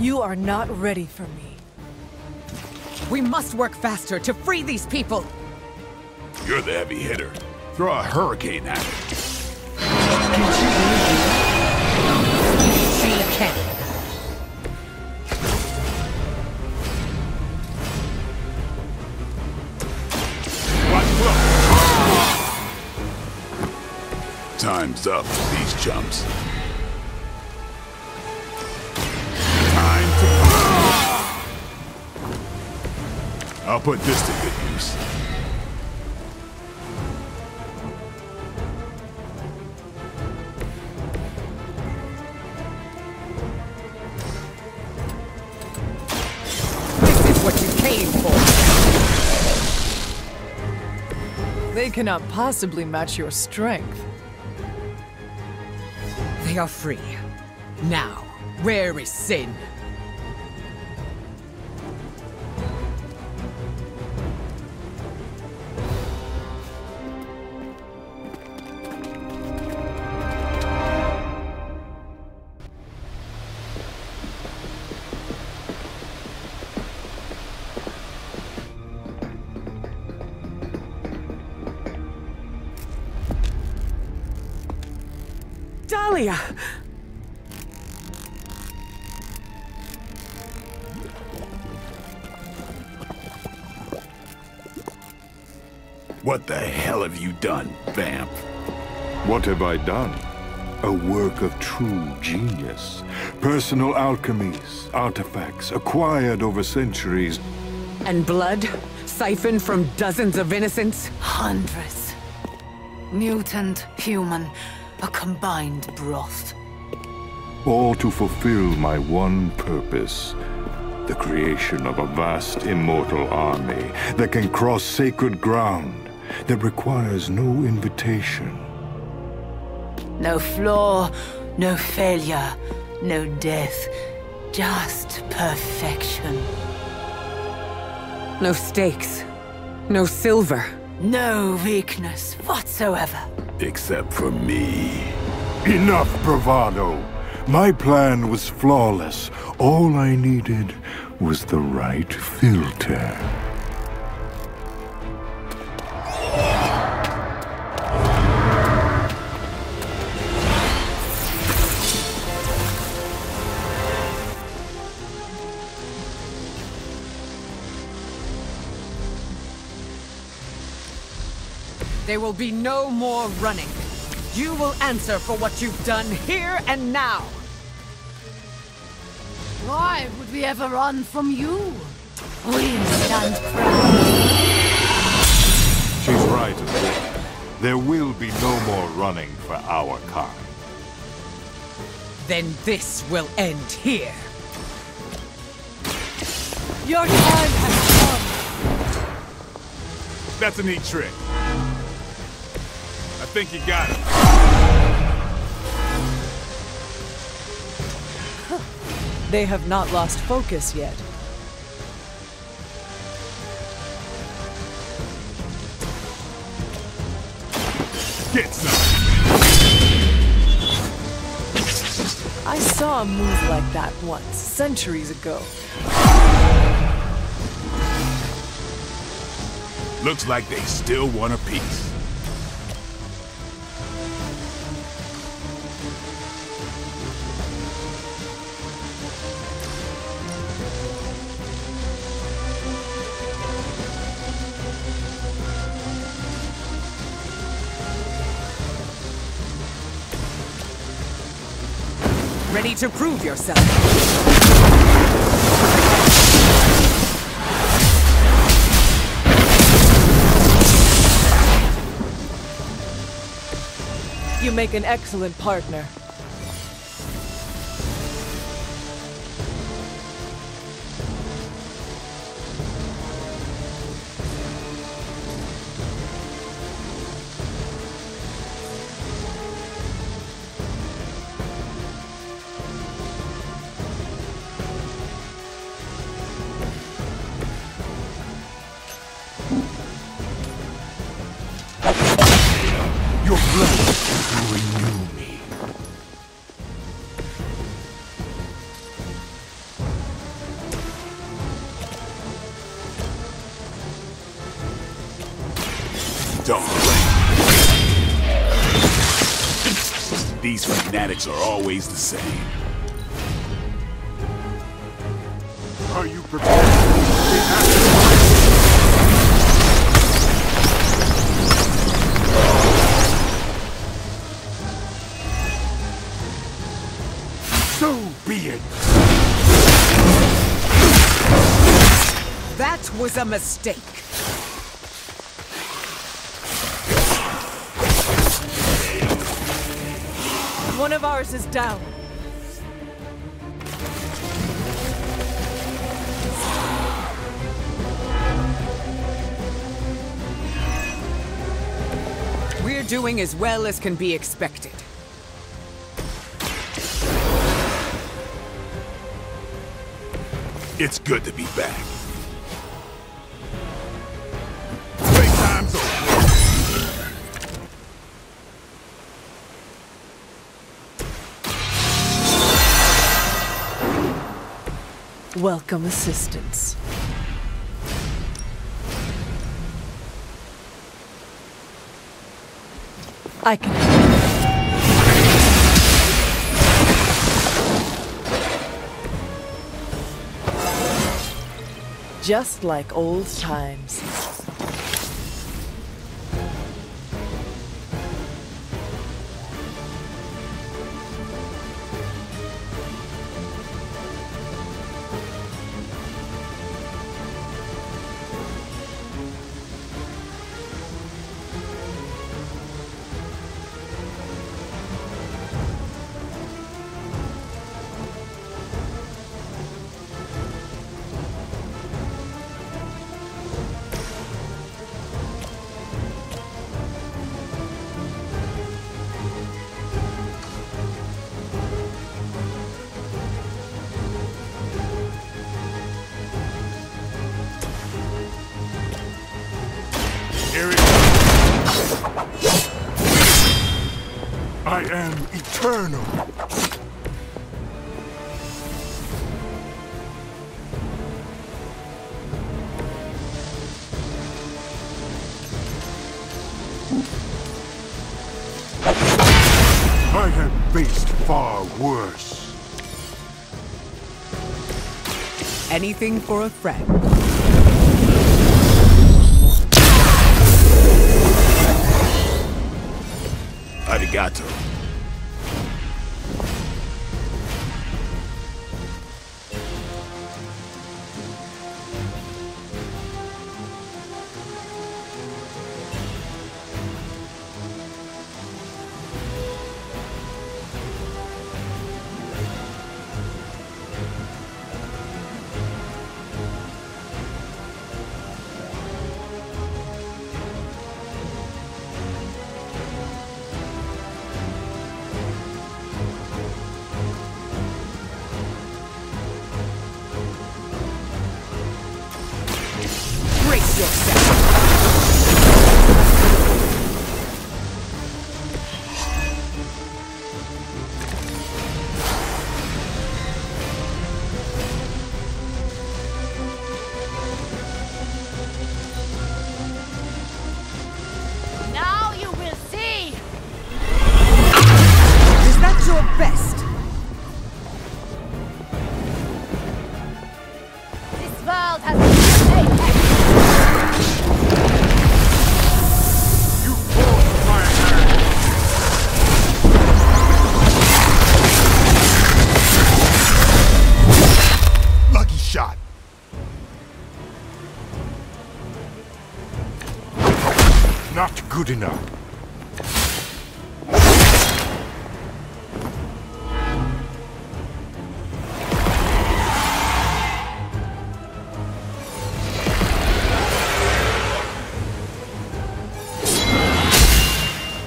You are not ready for me. We must work faster to free these people. You're the heavy hitter. Throw a hurricane at it. She can. Time's up for these chumps. I'll put this to good use. This is what you came for. They cannot possibly match your strength. They are free. Now, where is Sin? Dahlia! What the hell have you done, Vamp? What have I done? A work of true genius. Personal alchemies, artifacts acquired over centuries. And blood? Siphoned from dozens of innocents? Hundreds. Mutant, human, a combined broth. All to fulfill my one purpose. The creation of a vast immortal army that can cross sacred ground that requires no invitation. No flaw, no failure, no death. Just perfection. No stakes. No silver. No weakness whatsoever. Except for me. Enough bravado! My plan was flawless. All I needed was the right filter. There will be no more running. You will answer for what you've done here and now. Why would we ever run from you? We stand proud. She's right, Azula. There will be no more running for our kind. Then this will end here. Your time has come. That's a neat trick. I think you got it. They have not lost focus yet. Get some. I saw a move like that once, centuries ago. Looks like they still want a piece. Ready to prove yourself. You make an excellent partner. Your blood will renew me. These fanatics are always the same. Are you prepared? So be it. That was a mistake. One of ours is down. We're doing as well as can be expected. It's good to be back. Playtime's over. Welcome assistance. I can help. Just like old times. Here it comes. I am eternal. I have faced far worse. Anything for a friend. Arigato. Brace yourself. Now you will see! Is that your best? This world has been Lucky shot. Not good enough.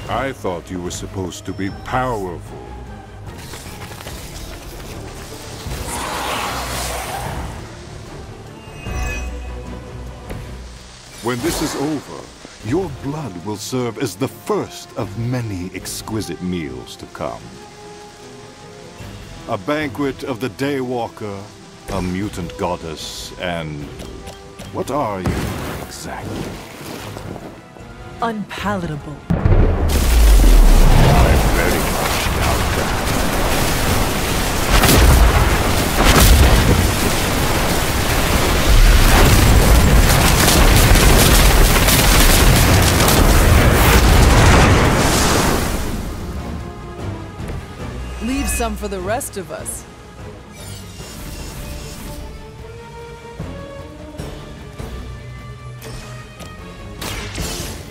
I thought you were supposed to be powerful. When this is over, your blood will serve as the first of many exquisite meals to come. A banquet of the Daywalker, a mutant goddess, and... what are you, exactly? Unpalatable. I very much doubt that. Leave some for the rest of us.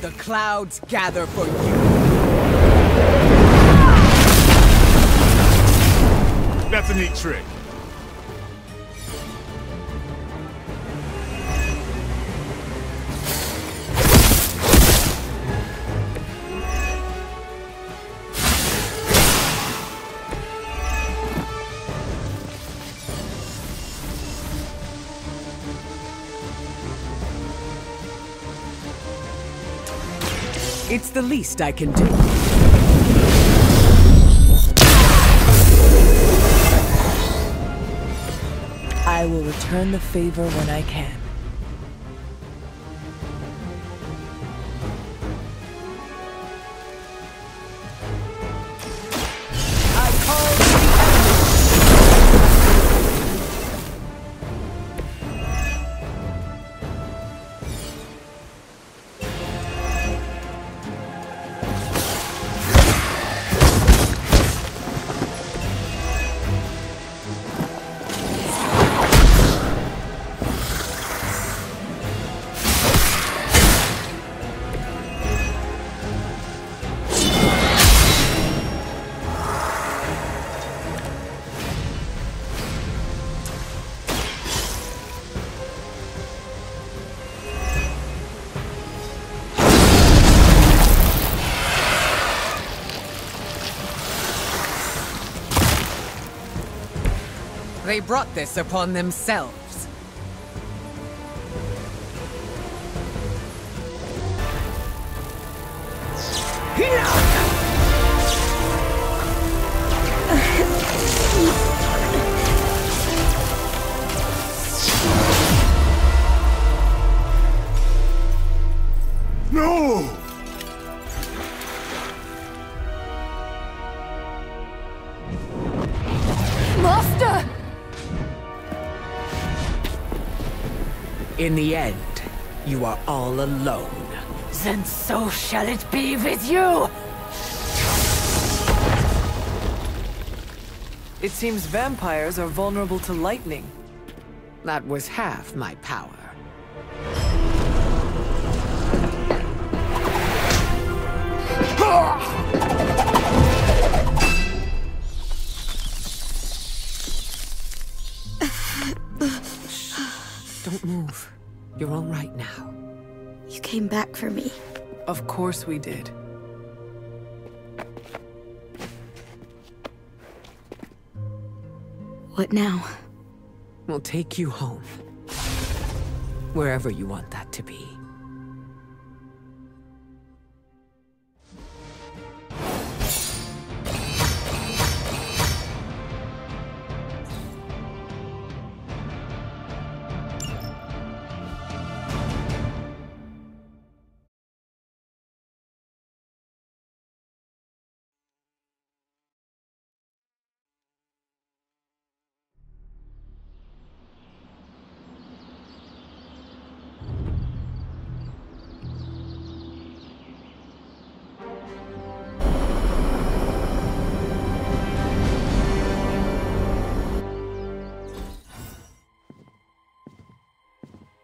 The clouds gather for you. That's a neat trick. It's the least I can do. I will return the favor when I can. They brought this upon themselves. No! Master! In the end, you are all alone. Then so shall it be with you! It seems vampires are vulnerable to lightning. That was half my power. Don't move. You're all right now. You came back for me. Of course we did. What now? We'll take you home. Wherever you want that to be.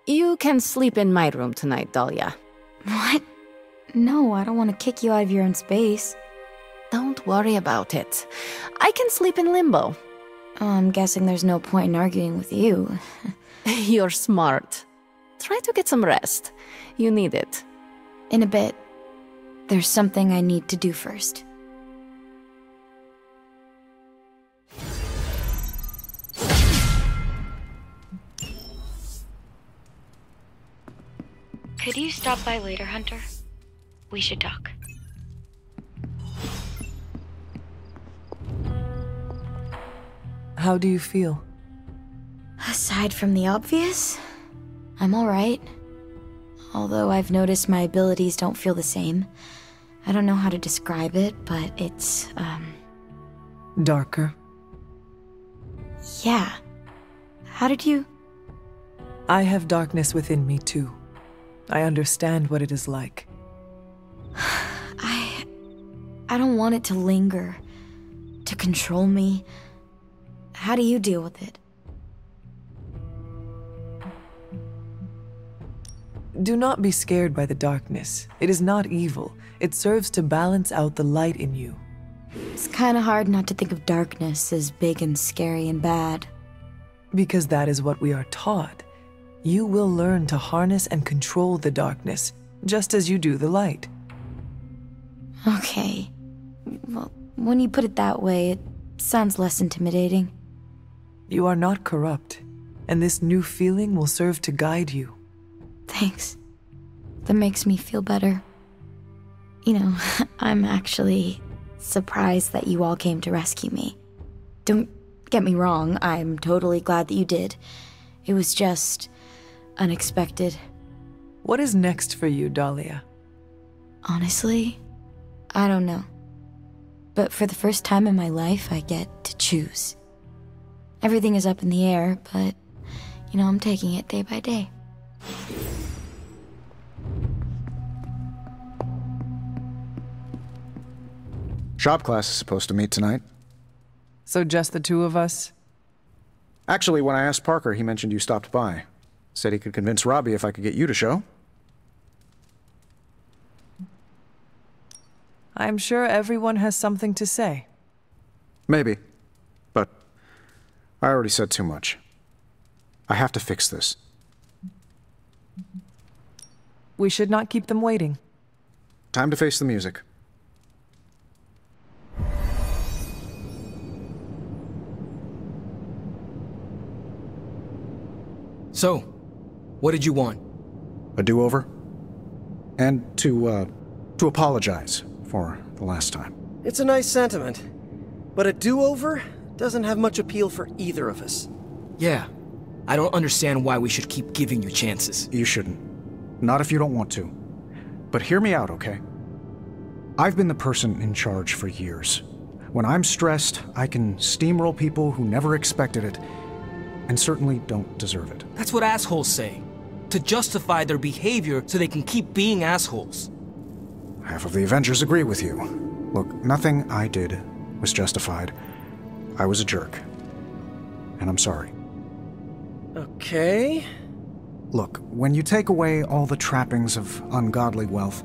You can sleep in my room tonight, Dahlia. What? No, I don't want to kick you out of your own space. Don't worry about it. I can sleep in limbo. Oh, I'm guessing there's no point in arguing with you. You're smart. Try to get some rest. You need it. In a bit. There's something I need to do first. Could you stop by later, Hunter? We should talk. How do you feel? Aside from the obvious, I'm alright. Although I've noticed my abilities don't feel the same. I don't know how to describe it, but it's, Darker. Yeah. How did you... I have darkness within me too. I understand what it is like. I don't want it to linger, to control me. How do you deal with it? Do not be scared by the darkness. It is not evil. It serves to balance out the light in you. It's kinda hard not to think of darkness as big and scary and bad. Because that is what we are taught. You will learn to harness and control the darkness, just as you do the light. Okay. Well, when you put it that way, it sounds less intimidating. You are not corrupt, and this new feeling will serve to guide you. Thanks. That makes me feel better. You know, I'm actually surprised that you all came to rescue me. Don't get me wrong, I'm totally glad that you did. It was just unexpected. What is next for you, Dahlia? Honestly, I don't know. But for the first time in my life, I get to choose. Everything is up in the air, but, you know, I'm taking it day by day. Shop class is supposed to meet tonight. So just the two of us? Actually, when I asked Parker, he mentioned you stopped by. Said he could convince Robbie if I could get you to show. I'm sure everyone has something to say. Maybe. But I already said too much. I have to fix this. We should not keep them waiting. Time to face the music. So, what did you want? A do-over? And to apologize for the last time. It's a nice sentiment, but a do-over doesn't have much appeal for either of us. Yeah, I don't understand why we should keep giving you chances. You shouldn't. Not if you don't want to. But hear me out, okay? I've been the person in charge for years. When I'm stressed, I can steamroll people who never expected it, and certainly don't deserve it. That's what assholes say. To justify their behavior so they can keep being assholes. Half of the Avengers agree with you. Look, nothing I did was justified. I was a jerk. And I'm sorry. Okay. Look, when you take away all the trappings of ungodly wealth,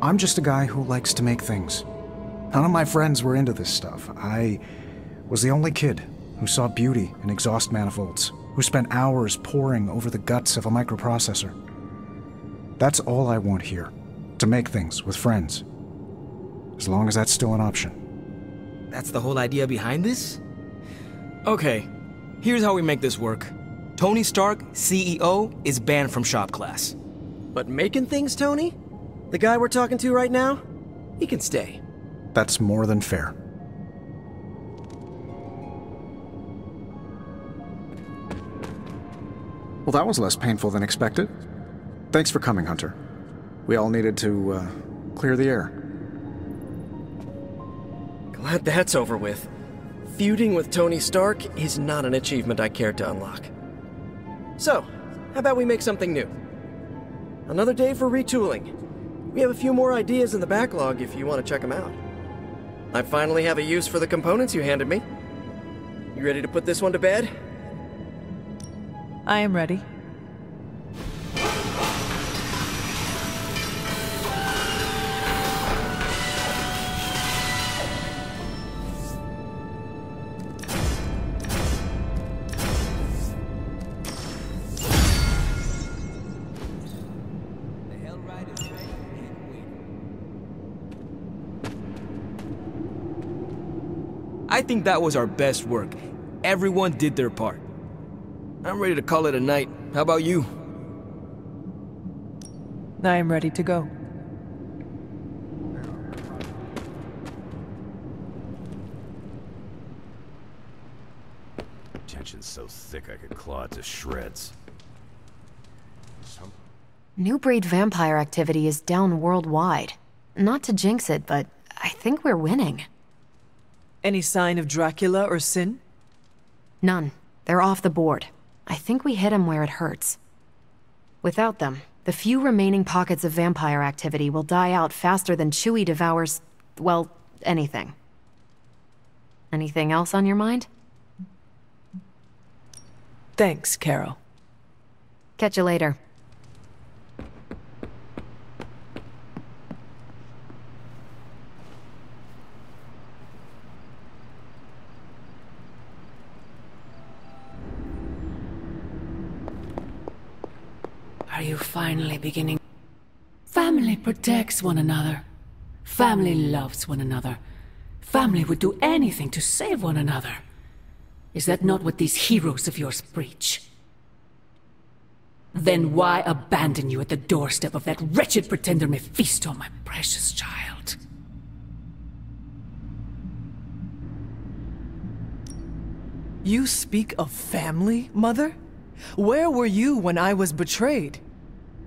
I'm just a guy who likes to make things. None of my friends were into this stuff. I was the only kid who saw beauty in exhaust manifolds, who spent hours poring over the guts of a microprocessor. That's all I want here, to make things with friends. As long as that's still an option. That's the whole idea behind this? Okay, here's how we make this work. Tony Stark, CEO, is banned from shop class. But making things, Tony? The guy we're talking to right now? He can stay. That's more than fair. Well, that was less painful than expected. Thanks for coming, Hunter. We all needed to, clear the air. Glad that's over with. Feuding with Tony Stark is not an achievement I care to unlock. So, how about we make something new? Another day for retooling. We have a few more ideas in the backlog if you want to check them out. I finally have a use for the components you handed me. You ready to put this one to bed? I am ready. I think that was our best work. Everyone did their part. I'm ready to call it a night. How about you? I am ready to go. Tension's so thick I could claw it to shreds. New breed vampire activity is down worldwide. Not to jinx it, but I think we're winning. Any sign of Dracula or Sin? None. They're off the board. I think we hit him where it hurts. Without them, the few remaining pockets of vampire activity will die out faster than Chewie devours, well, anything. Anything else on your mind? Thanks, Carol. Catch you later. Are you finally beginning? Family protects one another. Family loves one another. Family would do anything to save one another. Is that not what these heroes of yours preach? Then why abandon you at the doorstep of that wretched pretender Mephisto, my precious child? You speak of family, Mother? Where were you when I was betrayed?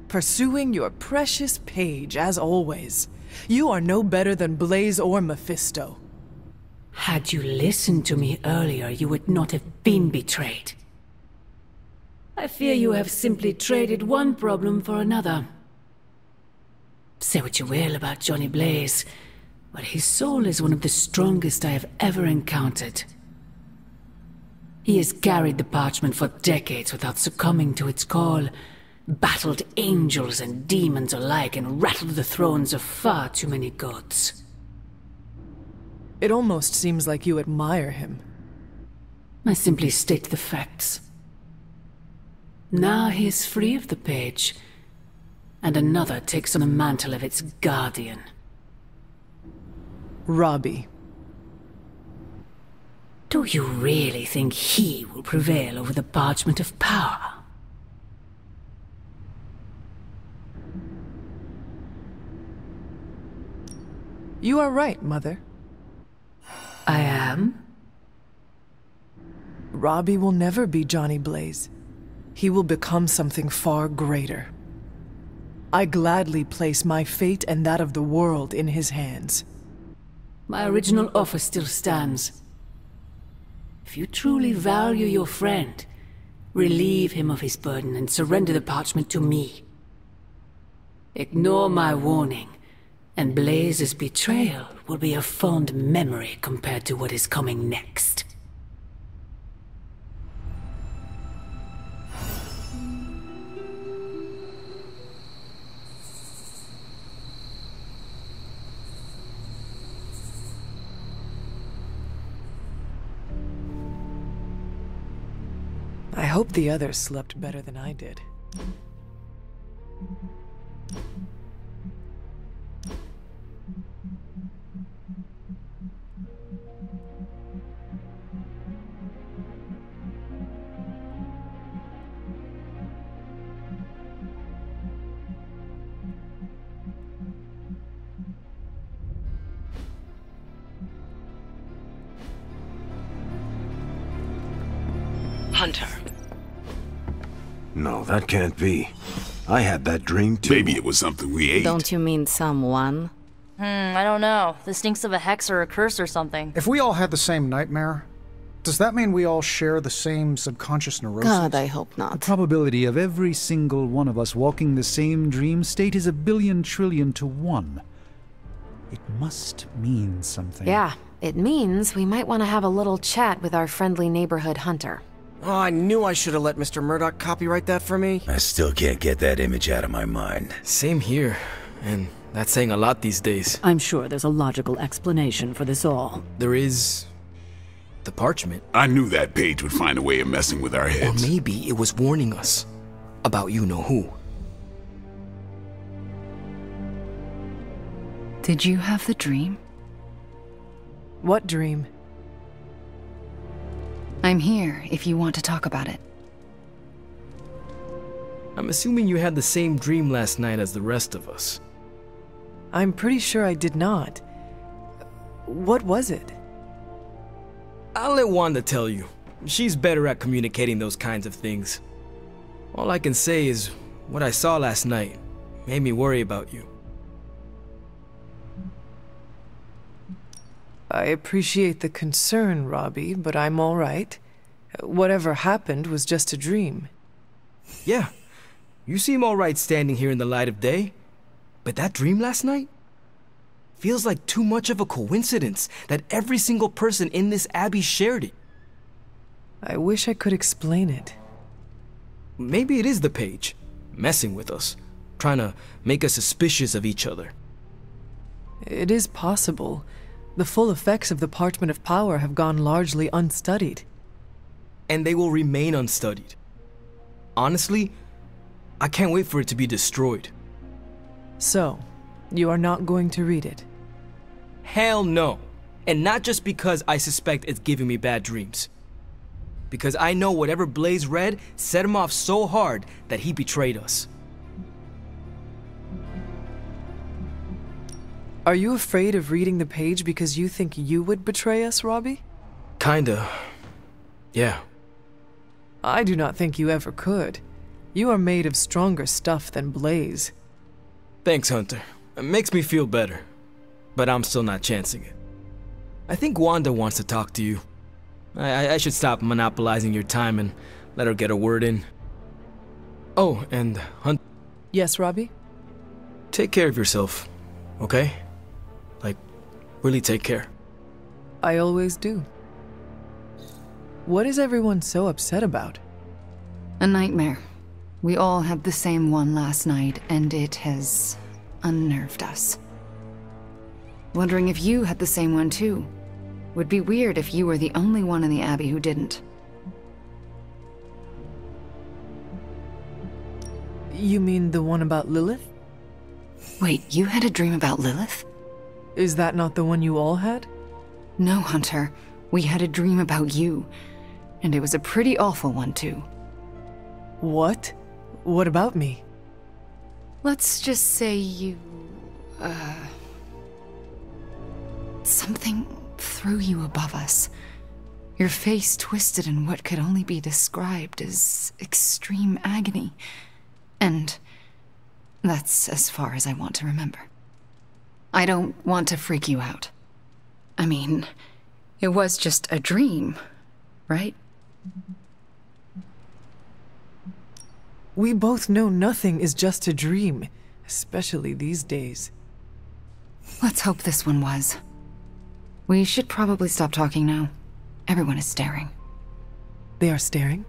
Pursuing your precious Paige, as always. You are no better than Blaze or Mephisto. Had you listened to me earlier, you would not have been betrayed. I fear you have simply traded one problem for another. Say what you will about Johnny Blaze, but his soul is one of the strongest I have ever encountered. He has carried the parchment for decades without succumbing to its call, battled angels and demons alike, and rattled the thrones of far too many gods. It almost seems like you admire him. I simply state the facts. Now he is free of the Page, and another takes on the mantle of its guardian. Robbie. Do you really think he will prevail over the Parchment of Power? You are right, Mother. I am? Robbie will never be Johnny Blaze. He will become something far greater. I gladly place my fate and that of the world in his hands. My original offer still stands. If you truly value your friend, relieve him of his burden and surrender the parchment to me. Ignore my warning, and Blaze's betrayal will be a fond memory compared to what is coming next. I hope the others slept better than I did. Hunter. No, that can't be. I had that dream too. Maybe it was something we ate. Don't you mean someone? I don't know. This stinks of a hex or a curse or something. If we all had the same nightmare, does that mean we all share the same subconscious neurosis? God, I hope not. The probability of every single one of us walking the same dream state is 1 billion trillion to 1. It must mean something. Yeah, it means we might want to have a little chat with our friendly neighborhood hunter. Oh, I knew I should have let Mr. Murdoch copyright that for me. I still can't get that image out of my mind. Same here, and that's saying a lot these days. I'm sure there's a logical explanation for this all. There is... the parchment. I knew that page would find a way of messing with our heads. Or maybe it was warning us about you-know-who. Did you have the dream? What dream? I'm here if you want to talk about it. I'm assuming you had the same dream last night as the rest of us. I'm pretty sure I did not. What was it? I'll let Wanda tell you. She's better at communicating those kinds of things. All I can say is, what I saw last night made me worry about you. I appreciate the concern, Robbie, but I'm all right. Whatever happened was just a dream. Yeah, you seem all right standing here in the light of day. But that dream last night? Feels like too much of a coincidence that every single person in this abbey shared it. I wish I could explain it. Maybe it is the page, messing with us, trying to make us suspicious of each other. It is possible. The full effects of the Parchment of Power have gone largely unstudied. And they will remain unstudied. Honestly, I can't wait for it to be destroyed. So, you are not going to read it? Hell no. And not just because I suspect it's giving me bad dreams. Because I know whatever Blaze read set him off so hard that he betrayed us. Are you afraid of reading the page because you think you would betray us, Robbie? Kinda. Yeah. I do not think you ever could. You are made of stronger stuff than Blaze. Thanks, Hunter. It makes me feel better. But I'm still not chancing it. I think Wanda wants to talk to you. I should stop monopolizing your time and let her get a word in. Oh, and Hunter. Yes, Robbie? Take care of yourself, okay? Like, really take care. I always do. What is everyone so upset about? A nightmare. We all had the same one last night, and it has unnerved us. Wondering if you had the same one too. Would be weird if you were the only one in the Abbey who didn't. You mean the one about Lilith? Wait, you had a dream about Lilith? Is that not the one you all had? No, Hunter. We had a dream about you. And it was a pretty awful one, too. What? What about me? Something threw you above us. Your face twisted in what could only be described as extreme agony. And that's as far as I want to remember. I don't want to freak you out. I mean, it was just a dream, right? We both know nothing is just a dream, especially these days. Let's hope this one was. We should probably stop talking now. Everyone is staring. They are staring?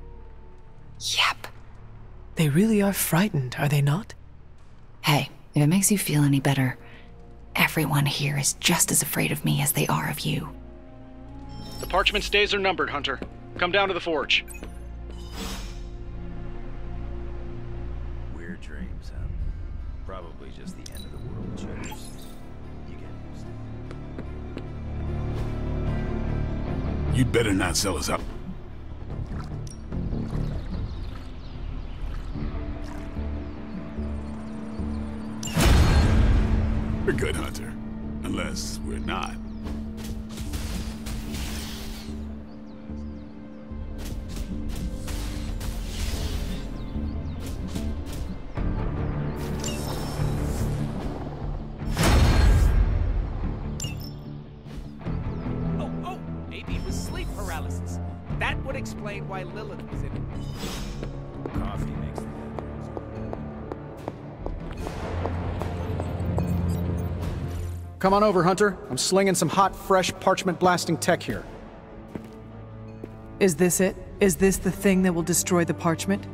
Yep. They really are frightened, are they not? Hey, if it makes you feel any better, everyone here is just as afraid of me as they are of you. The parchment's days are numbered, Hunter. Come down to the forge. Weird dreams, huh? Probably just the end of the world, James. You get used to it. You'd better not sell us out. We're good, Hunter. Unless we're not. Oh, maybe it was sleep paralysis. That would explain why Lilith was in it. Coffee makes the Come on over, Hunter. I'm slinging some hot, fresh, parchment-blasting tech here. Is this it? Is this the thing that will destroy the parchment?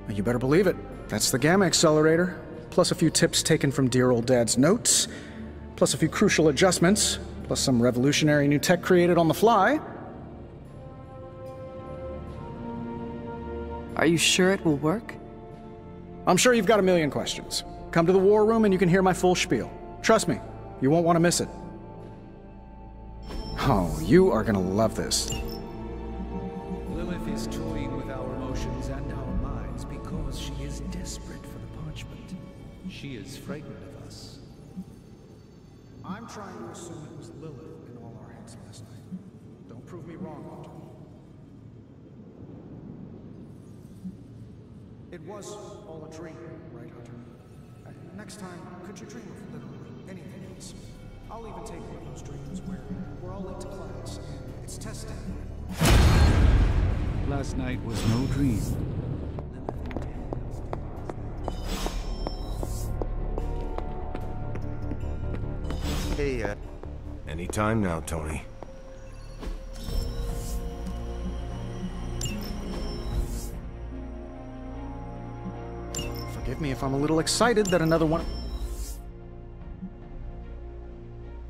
You better believe it. That's the Gamma Accelerator. Plus a few tips taken from dear old Dad's notes. Plus a few crucial adjustments. Plus some revolutionary new tech created on the fly. Are you sure it will work? I'm sure you've got a million questions. Come to the war room and you can hear my full spiel. Trust me. You won't want to miss it. Oh, you are gonna love this. Lilith is toying with our emotions and our minds because she is desperate for the parchment. She is frightened of us. I'm trying to assume it was Lilith in all our heads last night. Don't prove me wrong, Hunter. It was all a dream, right, Hunter? Next time, could you dream of literally anything else? I'll even take one of those dreams where we're all late to class and it's test day. Last night was no dream. Hey, anytime now, Tony. Forgive me if I'm a little excited that another one...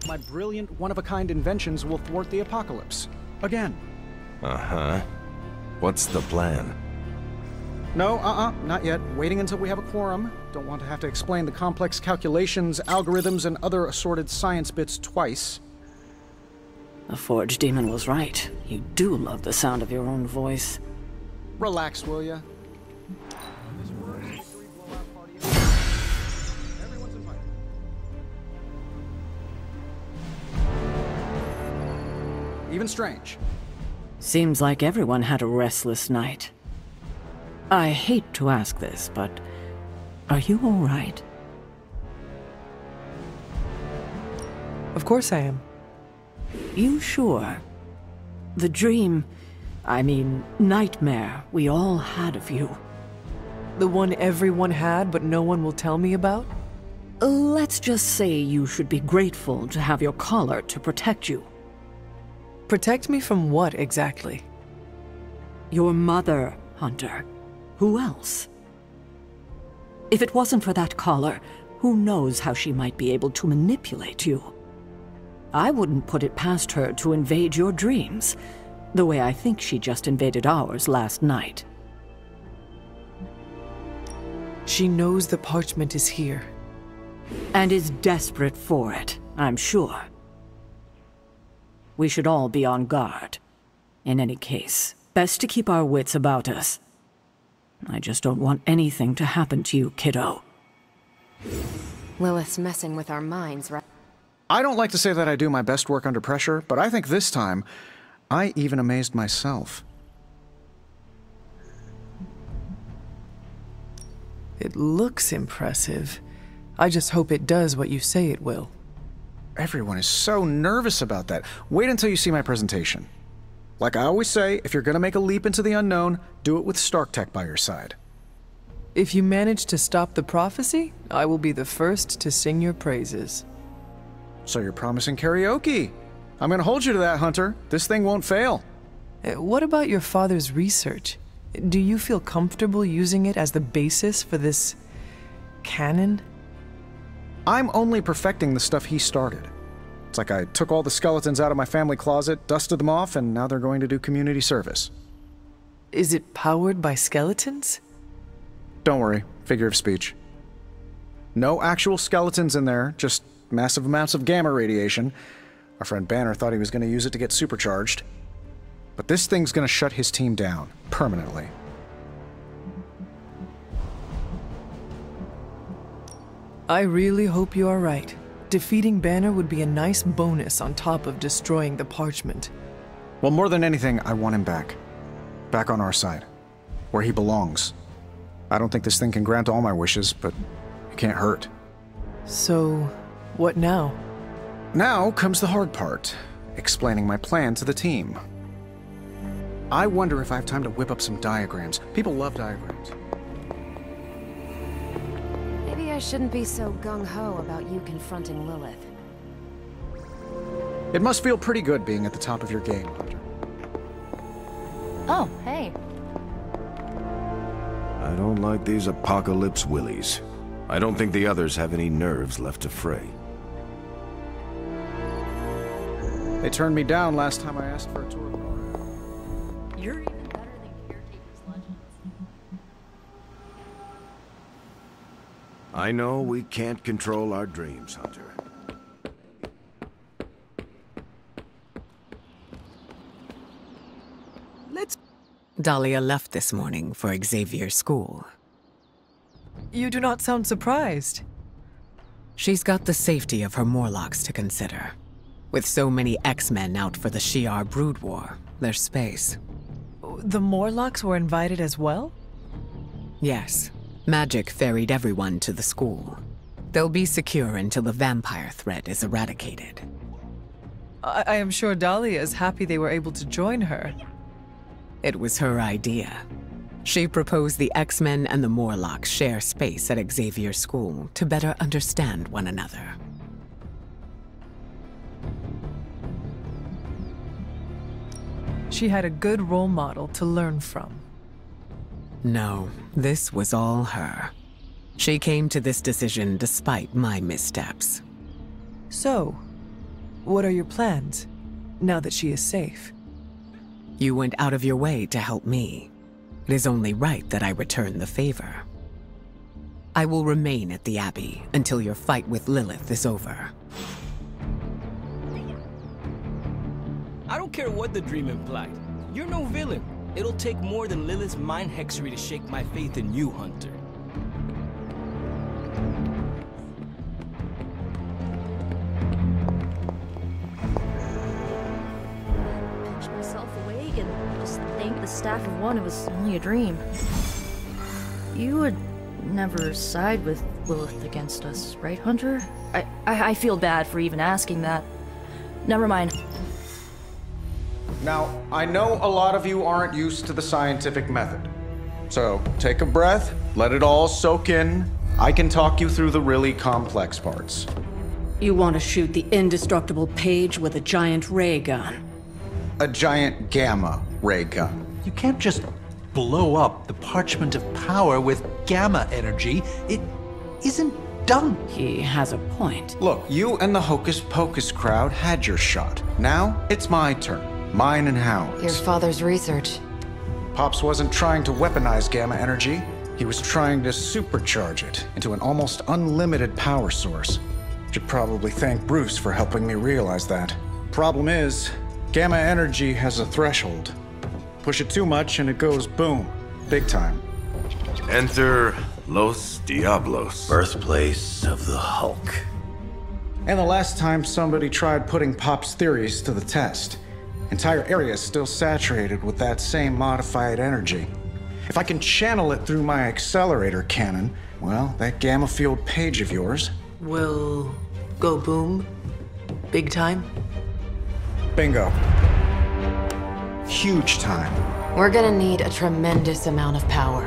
My brilliant, one-of-a-kind inventions will thwart the apocalypse. Again. Uh-huh. What's the plan? No, not yet. Waiting until we have a quorum. Don't want to have to explain the complex calculations, algorithms, and other assorted science bits twice. The Forge Demon was right. You do love the sound of your own voice. Relax, will ya? Even strange. Seems like everyone had a restless night. I hate to ask this, but are you all right? Of course I am. You sure? The dream, I mean, nightmare we all had of you. The one everyone had, but no one will tell me about? Let's just say you should be grateful to have your collar to protect you. Protect me from what, exactly? Your mother, Hunter. Who else? If it wasn't for that collar, who knows how she might be able to manipulate you? I wouldn't put it past her to invade your dreams, the way I think she just invaded ours last night. She knows the parchment is here. And is desperate for it, I'm sure. We should all be on guard. In any case, best to keep our wits about us. I just don't want anything to happen to you, kiddo. Lilith's messing with our minds, right? I don't like to say that I do my best work under pressure, but I think this time, I even amazed myself. It looks impressive. I just hope it does what you say it will. Everyone is so nervous about that. Wait until you see my presentation. Like I always say, if you're gonna make a leap into the unknown, do it with Stark Tech by your side. If you manage to stop the prophecy, I will be the first to sing your praises. So you're promising karaoke. I'm gonna hold you to that, Hunter. This thing won't fail. What about your father's research? Do you feel comfortable using it as the basis for this canon? I'm only perfecting the stuff he started. It's like I took all the skeletons out of my family closet, dusted them off, and now they're going to do community service. Is it powered by skeletons? Don't worry, figure of speech. No actual skeletons in there, just massive amounts of gamma radiation. Our friend Banner thought he was going to use it to get supercharged. But this thing's going to shut his team down, permanently. I really hope you are right. Defeating Banner would be a nice bonus on top of destroying the Parchment. Well, more than anything, I want him back. Back on our side. Where he belongs. I don't think this thing can grant all my wishes, but it can't hurt. So, what now? Now comes the hard part. Explaining my plan to the team. I wonder if I have time to whip up some diagrams. People love diagrams. Maybe I shouldn't be so gung-ho about you confronting Lilith. It must feel pretty good being at the top of your game, Hunter. Oh, hey. I don't like these apocalypse willies. I don't think the others have any nerves left to fray. They turned me down last time I asked for a tour of Nora. You're even better than Caretaker's Legends. I know we can't control our dreams, Hunter. Dahlia left this morning for Xavier's school. You do not sound surprised. She's got the safety of her Morlocks to consider. With so many X-Men out for the Shi'ar Brood War, there's space. The Morlocks were invited as well? Yes. Magic ferried everyone to the school. They'll be secure until the vampire threat is eradicated. I am sure Dahlia is happy they were able to join her. It was her idea. She proposed the X-Men and the Morlocks share space at Xavier's school to better understand one another. She had a good role model to learn from. No, this was all her. She came to this decision despite my missteps. So, what are your plans, now that she is safe? You went out of your way to help me. It is only right that I return the favor. I will remain at the Abbey until your fight with Lilith is over. I don't care what the dream implied. You're no villain. It'll take more than Lilith's mind hexery to shake my faith in you, Hunter. Pinch myself awake and just thank the staff of one it was only a dream. You would never side with Lilith against us, right, Hunter? I feel bad for even asking that. Never mind. Now, I know a lot of you aren't used to the scientific method. So, take a breath, let it all soak in. I can talk you through the really complex parts. You want to shoot the indestructible Paige with a giant ray gun. A giant gamma ray gun. You can't just blow up the Parchment of Power with gamma energy. It isn't done. He has a point. Look, you and the Hocus Pocus crowd had your shot. Now, it's my turn. Mine and Howard's. Your father's research. Pops wasn't trying to weaponize gamma energy. He was trying to supercharge it into an almost unlimited power source. Should probably thank Bruce for helping me realize that. Problem is, gamma energy has a threshold. Push it too much and it goes boom. Big time. Enter Los Diablos. Birthplace of the Hulk. And the last time somebody tried putting Pop's theories to the test. Entire area is still saturated with that same modified energy. If I can channel it through my accelerator cannon, well, that gamma field page of yours will go boom? Big time? Bingo. Huge time. We're gonna need a tremendous amount of power.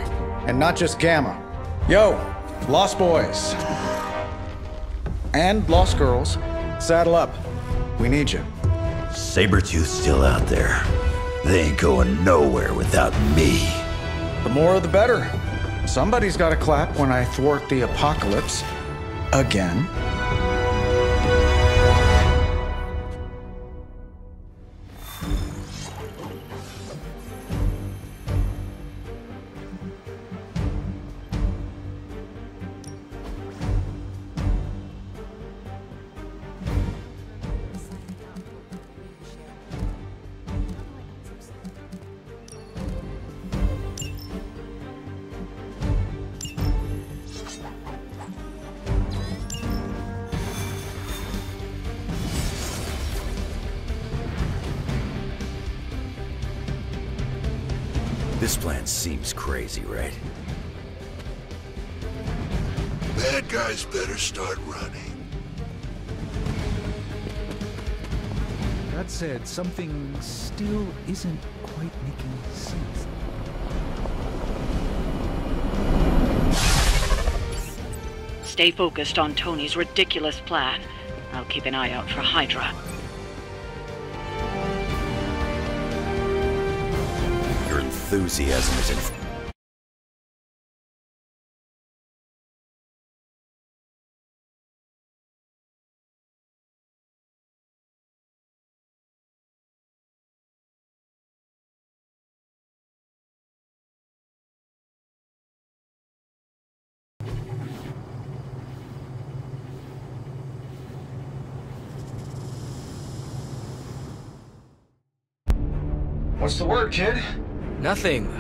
And not just gamma. Yo, Lost Boys. And Lost Girls, saddle up. We need you. Sabretooth's still out there. They ain't going nowhere without me. The more the better. Somebody's gotta clap when I thwart the apocalypse. Again. This plan seems crazy, right? Bad guys better start running. That said, something still isn't quite making sense. Stay focused on Tony's ridiculous plan. I'll keep an eye out for Hydra. Your enthusiasm is in... What's the word, kid? Nothing.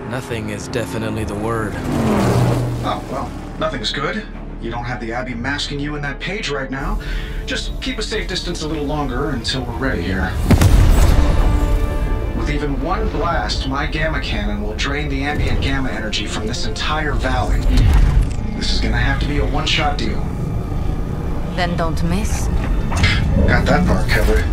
Nothing is definitely the word. Oh, well, nothing's good. You don't have the Abbey masking you in that page right now. Just keep a safe distance a little longer until we're ready here. With even one blast, my gamma cannon will drain the ambient gamma energy from this entire valley. This is gonna have to be a one-shot deal. Then don't miss. Got that part covered.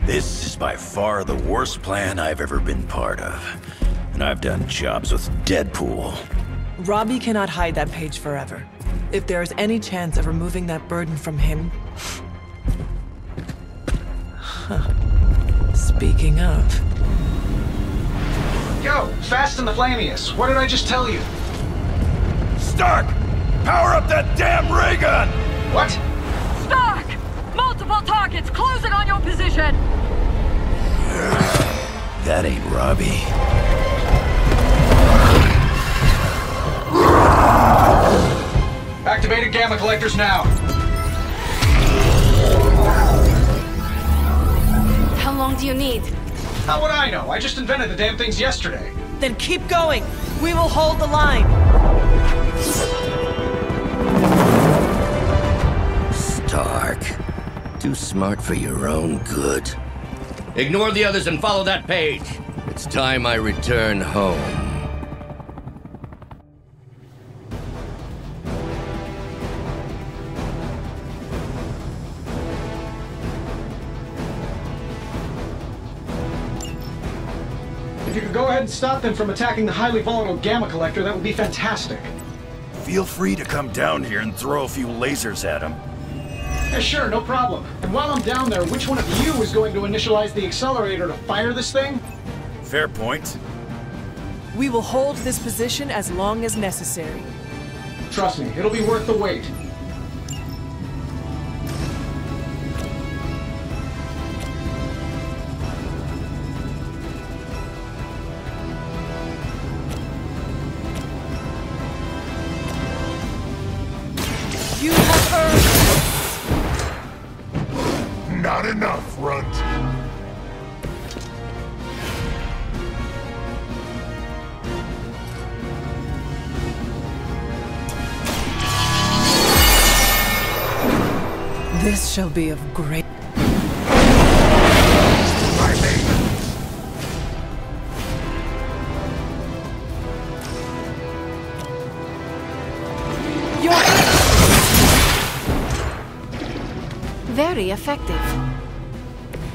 This is by far the worst plan I've ever been part of. And I've done jobs with Deadpool. Robbie cannot hide that page forever. If there is any chance of removing that burden from him... Speaking of... Yo, Fast and the Flamius, what did I just tell you? Stark! Power up that damn ray gun! What? Stark! Multiple targets closing on your position! That ain't Robbie. Activated gamma collectors now. How long do you need? How would I know? I just invented the damn things yesterday. Then keep going. We will hold the line. Stark. Too smart for your own good. Ignore the others and follow that page. It's time I return home. If you could go ahead and stop them from attacking the highly volatile gamma collector, that would be fantastic. Feel free to come down here and throw a few lasers at him. Yeah, sure, no problem. And while I'm down there, which one of you is going to initialize the accelerator to fire this thing? Fair point. We will hold this position as long as necessary. Trust me, it'll be worth the wait. You have earned... Not enough, Runt. This shall be of great... Very effective.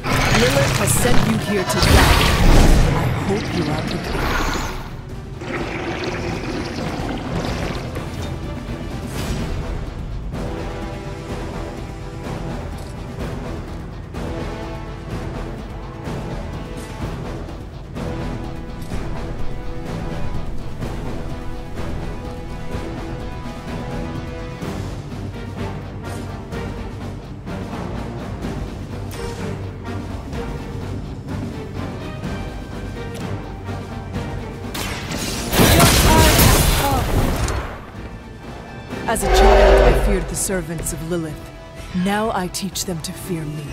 Lilith has sent you here to die. I hope you are prepared. As a child, I feared the servants of Lilith. Now I teach them to fear me.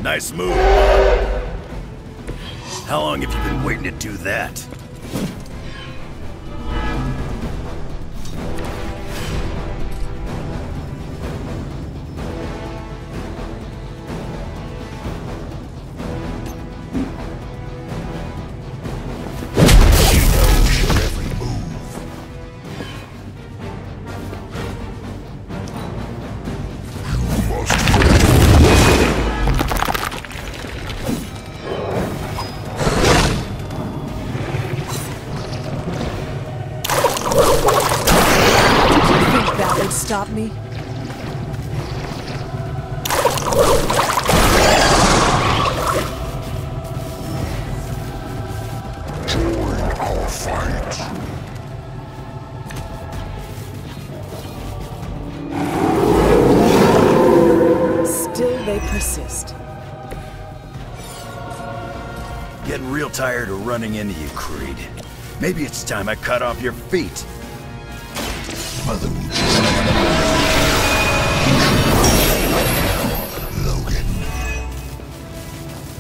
Nice move. How long have you been waiting to do that? Stop me? Join our fight. Still they persist. Getting real tired of running into you, Creed. Maybe it's time I cut off your feet. Mother Logan.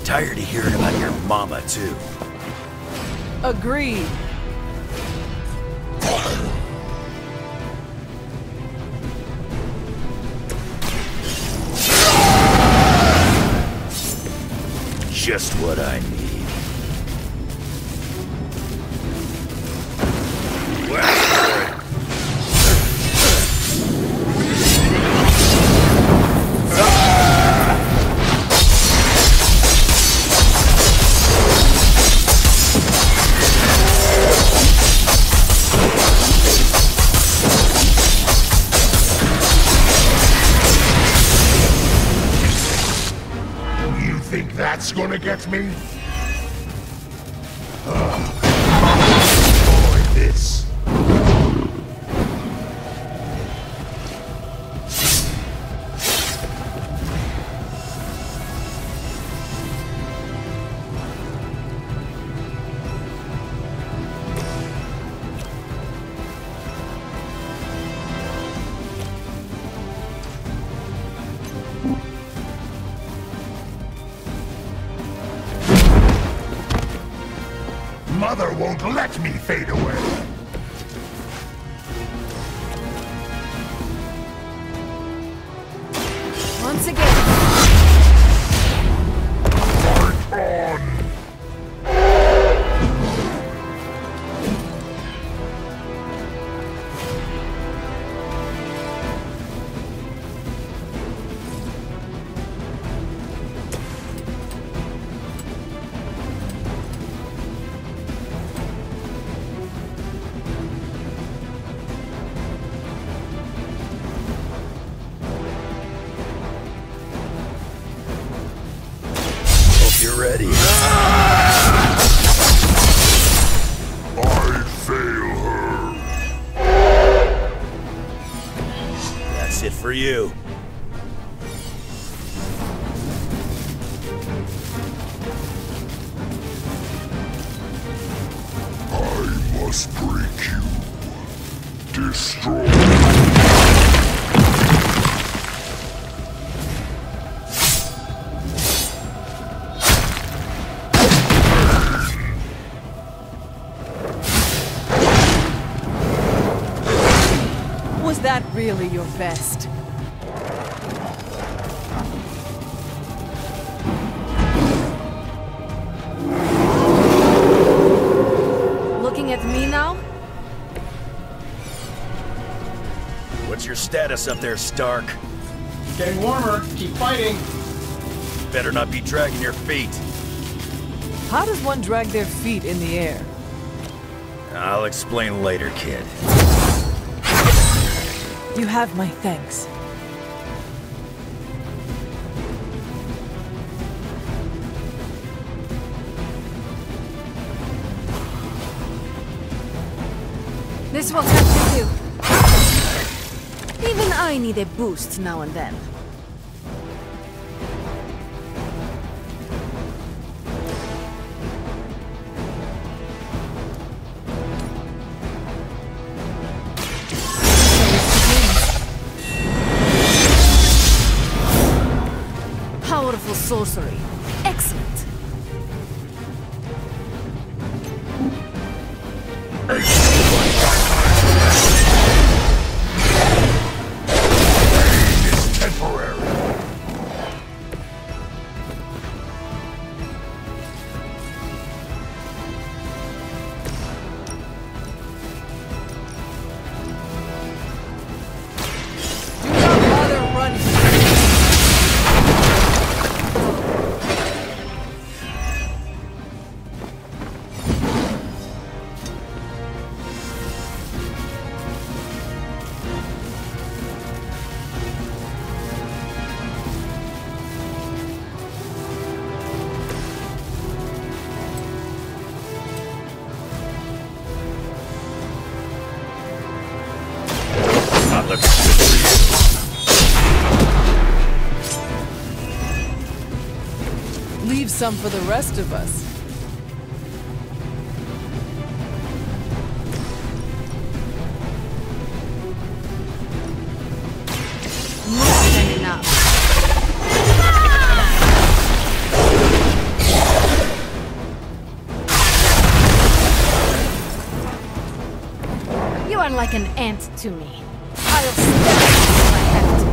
Tired of hearing about your mama, too. Agreed. Just what I need. That's gonna get me? Avoid this. Mother won't let me fade away. Once again. Fight on! for you. I must break you. Destroy. Was that really your best? Looking at me now? What's your status up there, Stark? Getting warmer. Keep fighting. Better not be dragging your feet. How does one drag their feet in the air? I'll explain later, kid. You have my thanks. This will have to do. Even I need a boost now and then. Powerful sorcery. Excellent. Leave some for the rest of us. More than enough. You are like an ant to me. I'll step if I have to.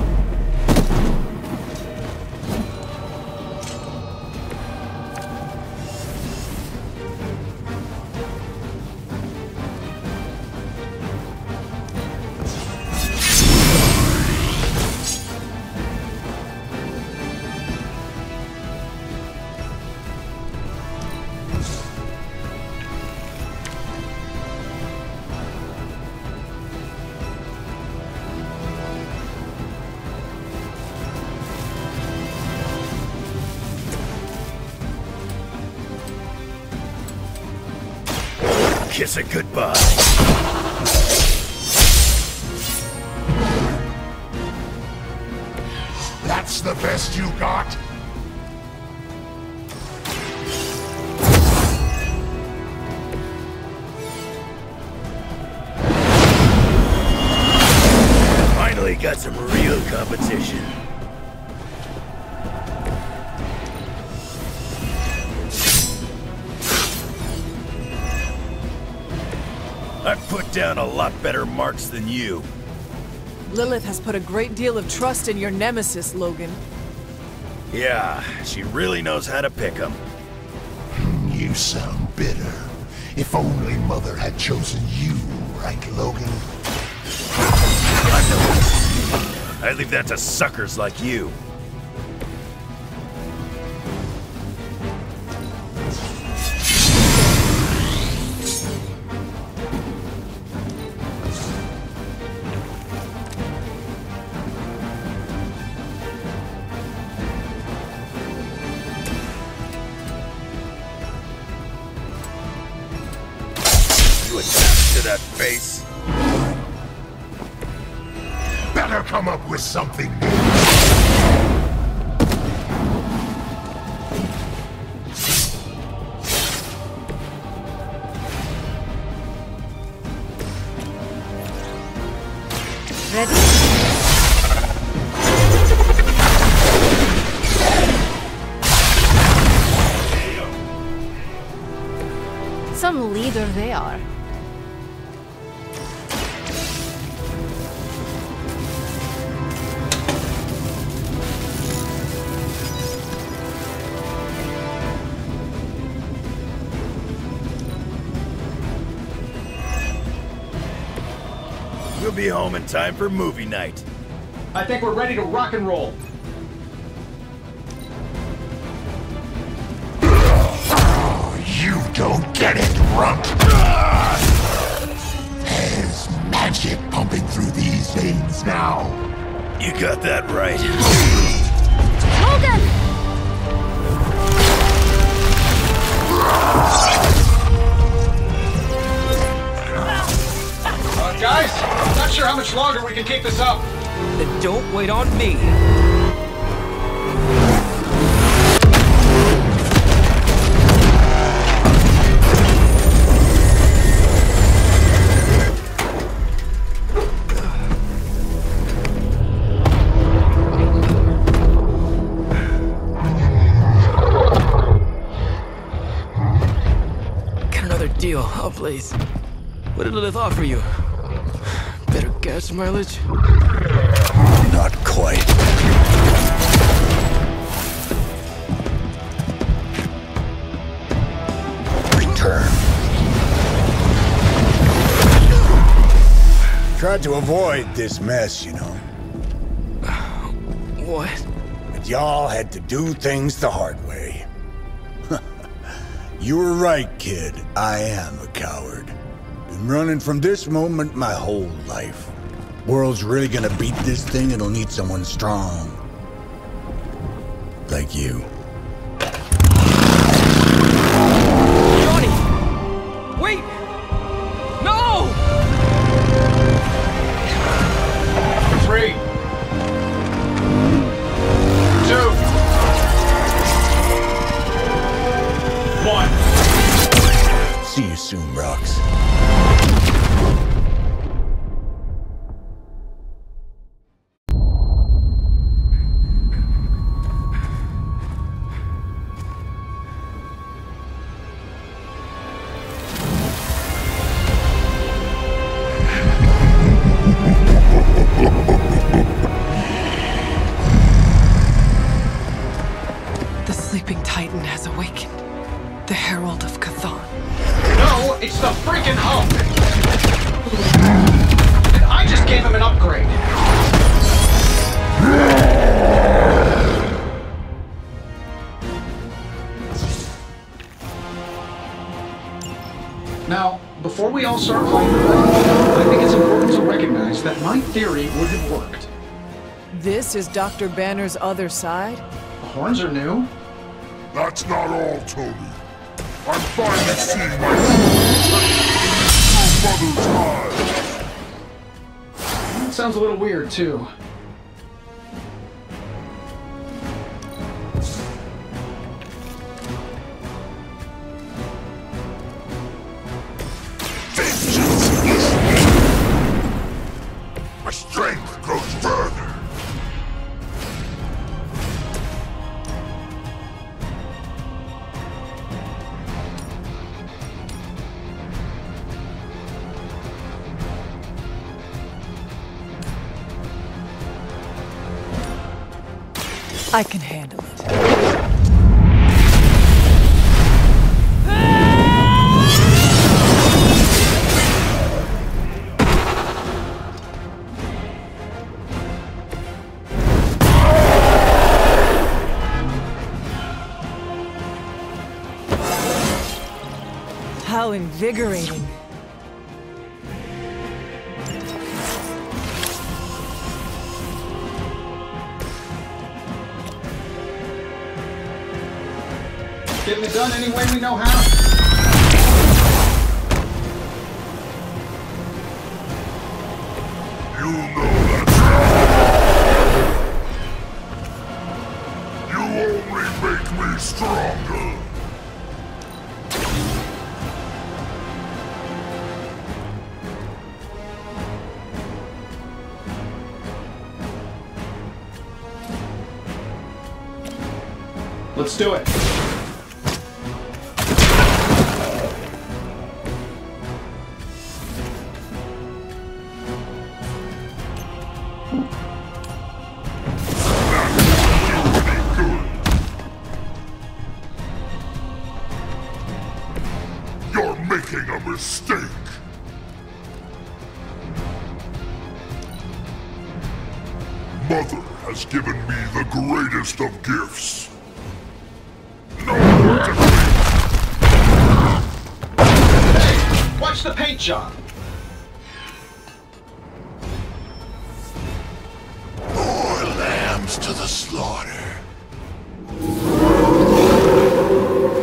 Kiss it goodbye. That's the best you got? Finally got some real competition. I've put down a lot better marks than you. Lilith has put a great deal of trust in your nemesis, Logan. Yeah, she really knows how to pick 'em. You sound bitter. If only Mother had chosen you, right, Logan? I leave that to suckers like you. Better better come up with something new. Some leader they are. We'll be home in time for movie night. I think we're ready to rock and roll. You don't get it, Rump. There's magic pumping through these veins now. You got that right. Logan! Guys, not sure how much longer we can keep this up. Then don't wait on me. Got another deal. Oh, please. What did Lilith offer you? Better gas mileage? Not quite. Return. Tried to avoid this mess, you know. What? But y'all had to do things the hard way. You were right, kid. I am a coward. Been running from this moment my whole life. World's really gonna beat this thing, it'll need someone strong. Like you. Johnny! Wait! No! 3, 2, 1. See you soon, Rox. The sleeping Titan has awakened. The Herald of Chthon. No, it's the freaking Hulk! And I just gave him an upgrade. Now, before we all start playing the game, I think it's important to recognize that my theory would have worked. This is Dr. Banner's other side? The horns are new. That's not all, Tony. I'm finally seeing my mother's eyes. That sounds a little weird, too. My strength grows further. I can handle it. How invigorating. Getting it done any way we know how. You know that. Let's do it. You're making a mistake. Mother has given me the greatest of gifts. Hey, watch the paint job. More lambs to the slaughter.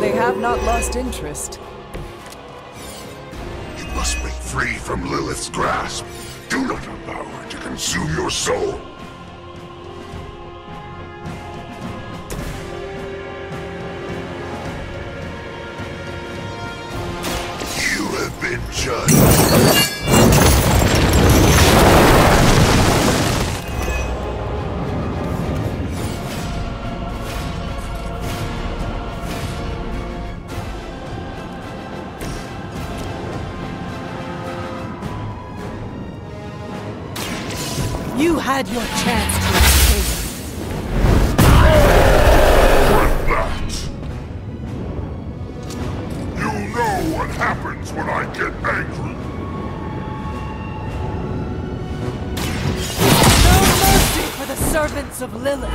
They have not lost interest. You must break free from Lilith's grasp. Do not allow her to consume your soul. You have been judged. You had your chance to escape. That. You know what happens when I get angry. No mercy for the servants of Lilith.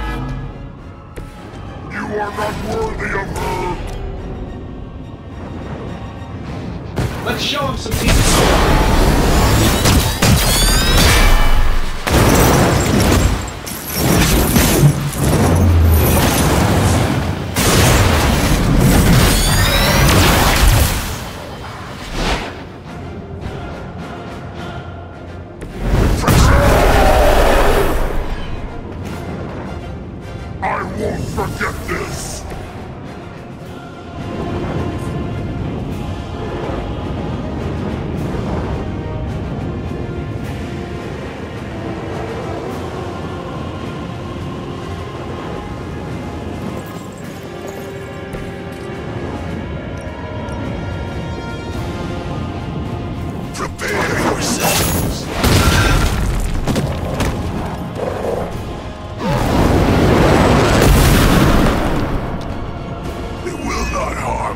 You are not worthy of her. Let's show him some decent. I won't forget this! Prepare yourselves!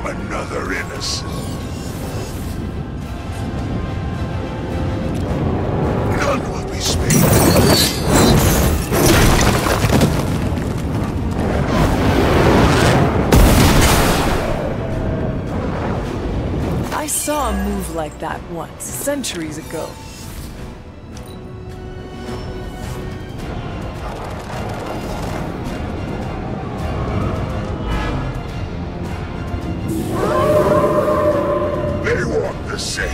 Another innocent. None will be spared. I saw a move like that once, centuries ago. They want the same.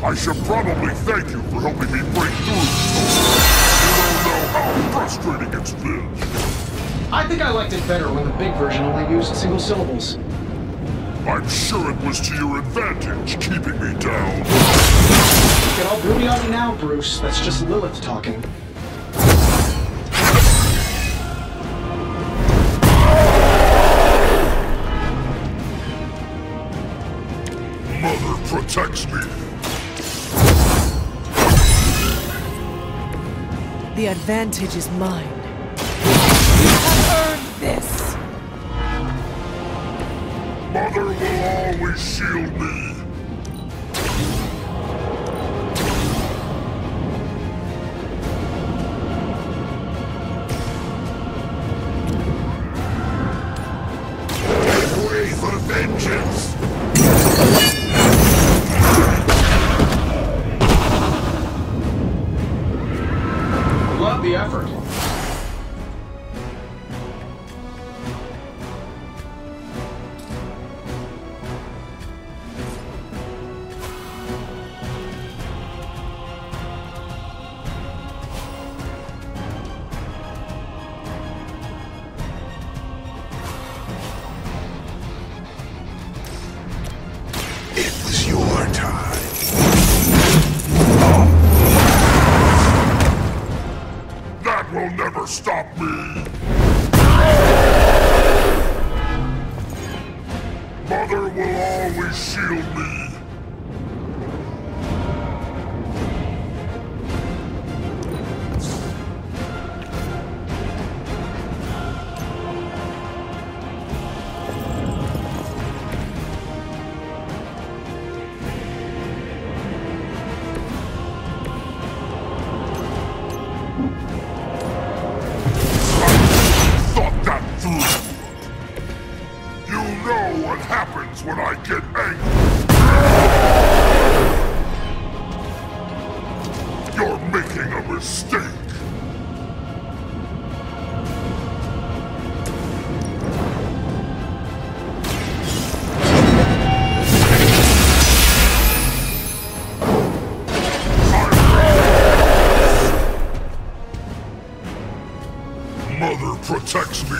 I should probably thank you for helping me break through. You don't know how frustrating it's been. I think I liked it better when the big version only used single syllables. I'm sure it was to your advantage keeping me down. Get all broody on me now, Bruce. That's just Lilith talking. Mother protects me. The advantage is mine. You have earned this. Mother will always shield me. Give way for vengeance. Love the effort. stop me! Mother will always shield me! When I get angry. You're making a mistake. Mother protects me.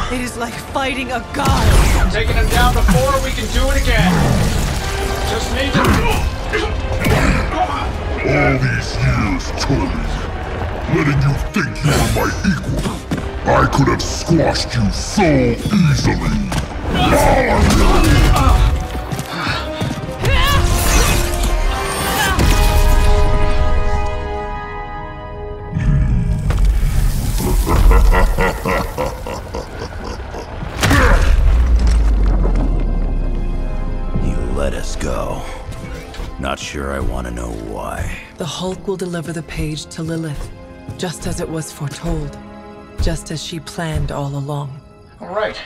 It is like fighting a god. I'm taking him down before we can do it again. Just need to... All these years, Tony, letting you think you were my equal, I could have squashed you so easily. Let us go. Not sure I want to know why. The Hulk will deliver the page to Lilith, just as it was foretold, just as she planned all along. All right.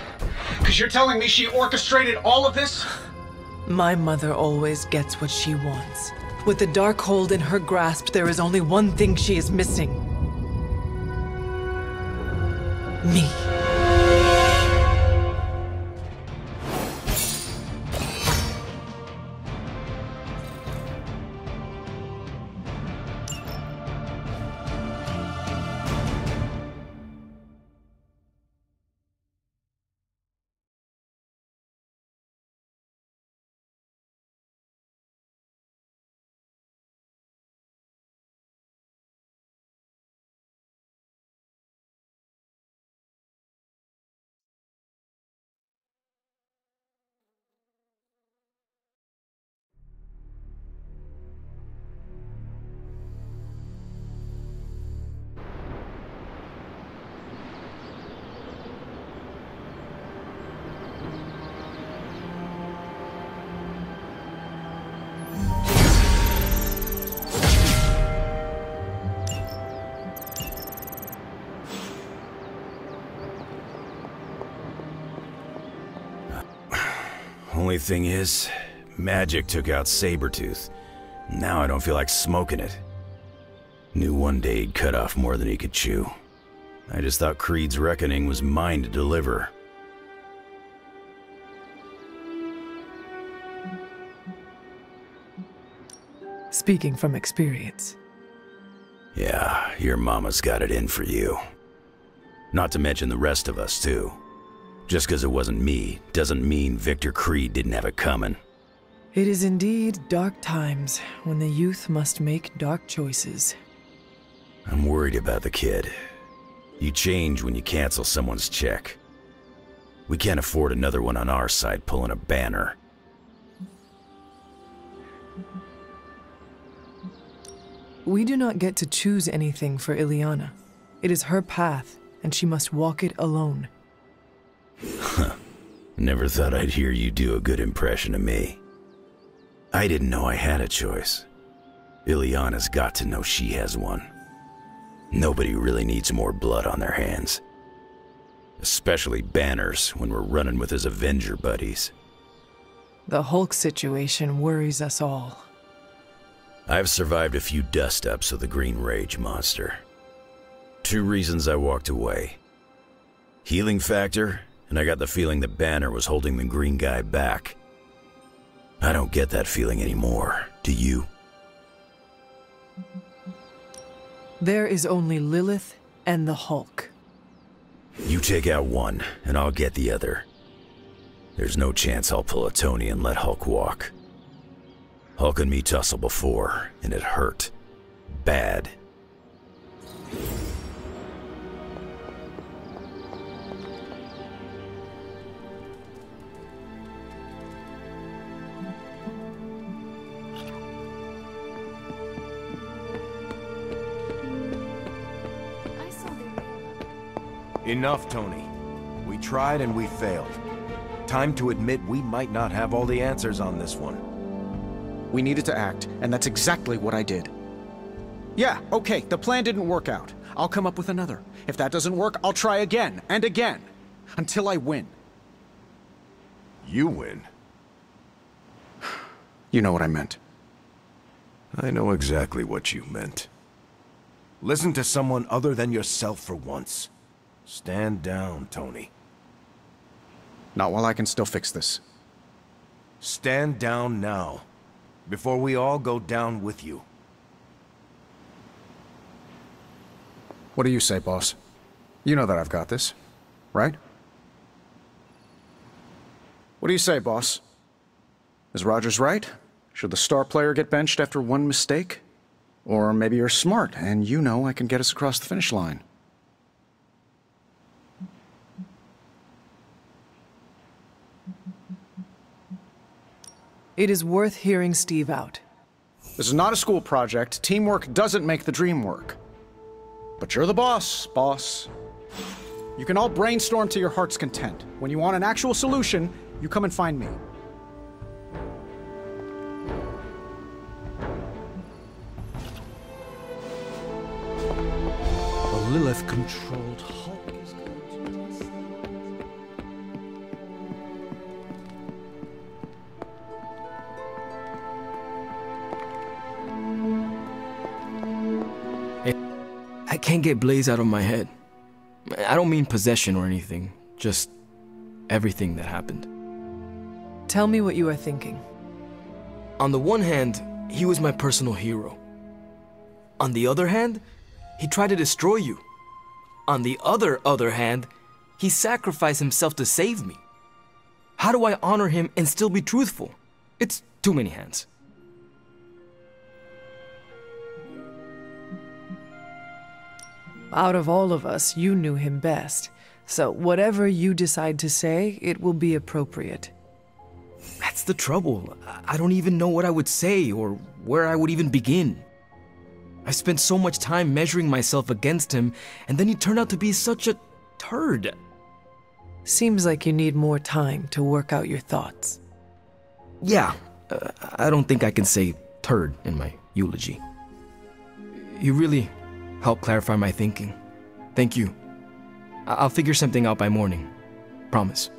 Because you're telling me she orchestrated all of this? My mother always gets what she wants. With the Darkhold in her grasp, there is only one thing she is missing. Me. Only thing is, magic took out Sabretooth. Now I don't feel like smoking it. Knew one day he'd cut off more than he could chew. I just thought Creed's reckoning was mine to deliver. Speaking from experience. Yeah, your mama's got it in for you. Not to mention the rest of us, too. Just because it wasn't me, doesn't mean Victor Creed didn't have it coming. It is indeed dark times, when the youth must make dark choices. I'm worried about the kid. You change when you cancel someone's check. We can't afford another one on our side pulling a banner. We do not get to choose anything for Illyana. It is her path, and she must walk it alone. Huh. Never thought I'd hear you do a good impression of me. I didn't know I had a choice. Illyana's got to know she has one. Nobody really needs more blood on their hands. Especially Banners when we're running with his Avenger buddies. The Hulk situation worries us all. I've survived a few dust-ups of the Green Rage monster. 2 reasons I walked away. Healing factor, and I got the feeling that Banner was holding the green guy back. I don't get that feeling anymore, do you? There is only Lilith and the Hulk. You take out one, and I'll get the other. There's no chance I'll pull a Tony and let Hulk walk. Hulk and me tussled before, and it hurt. Bad. Enough, Tony. We tried and we failed. Time to admit we might not have all the answers on this one. We needed to act, and that's exactly what I did. Yeah, okay, the plan didn't work out. I'll come up with another. If that doesn't work, I'll try again and again. Until I win. You win? You know what I meant. I know exactly what you meant. Listen to someone other than yourself for once. Stand down, Tony. Not while I can still fix this. Stand down now, before we all go down with you. What do you say, boss? You know that I've got this, right? What do you say, boss? Is Rogers right? Should the star player get benched after one mistake? Or maybe you're smart, and you know I can get us across the finish line. It is worth hearing Steve out. This is not a school project. Teamwork doesn't make the dream work. But you're the boss, boss. You can all brainstorm to your heart's content. When you want an actual solution, you come and find me. A Lilith-controlled Hulk is going to... I can't get Blaze out of my head. I don't mean possession or anything, just everything that happened. Tell me what you are thinking. On the one hand, he was my personal hero. On the other hand, he tried to destroy you. On the other hand, he sacrificed himself to save me. How do I honor him and still be truthful? It's too many hands. Out of all of us, you knew him best. So whatever you decide to say, it will be appropriate. That's the trouble. I don't even know what I would say or where I would even begin. I spent so much time measuring myself against him, and then he turned out to be such a turd. Seems like you need more time to work out your thoughts. Yeah, I don't think I can say turd in my eulogy. You really helped clarify my thinking. Thank you. I'll figure something out by morning. Promise.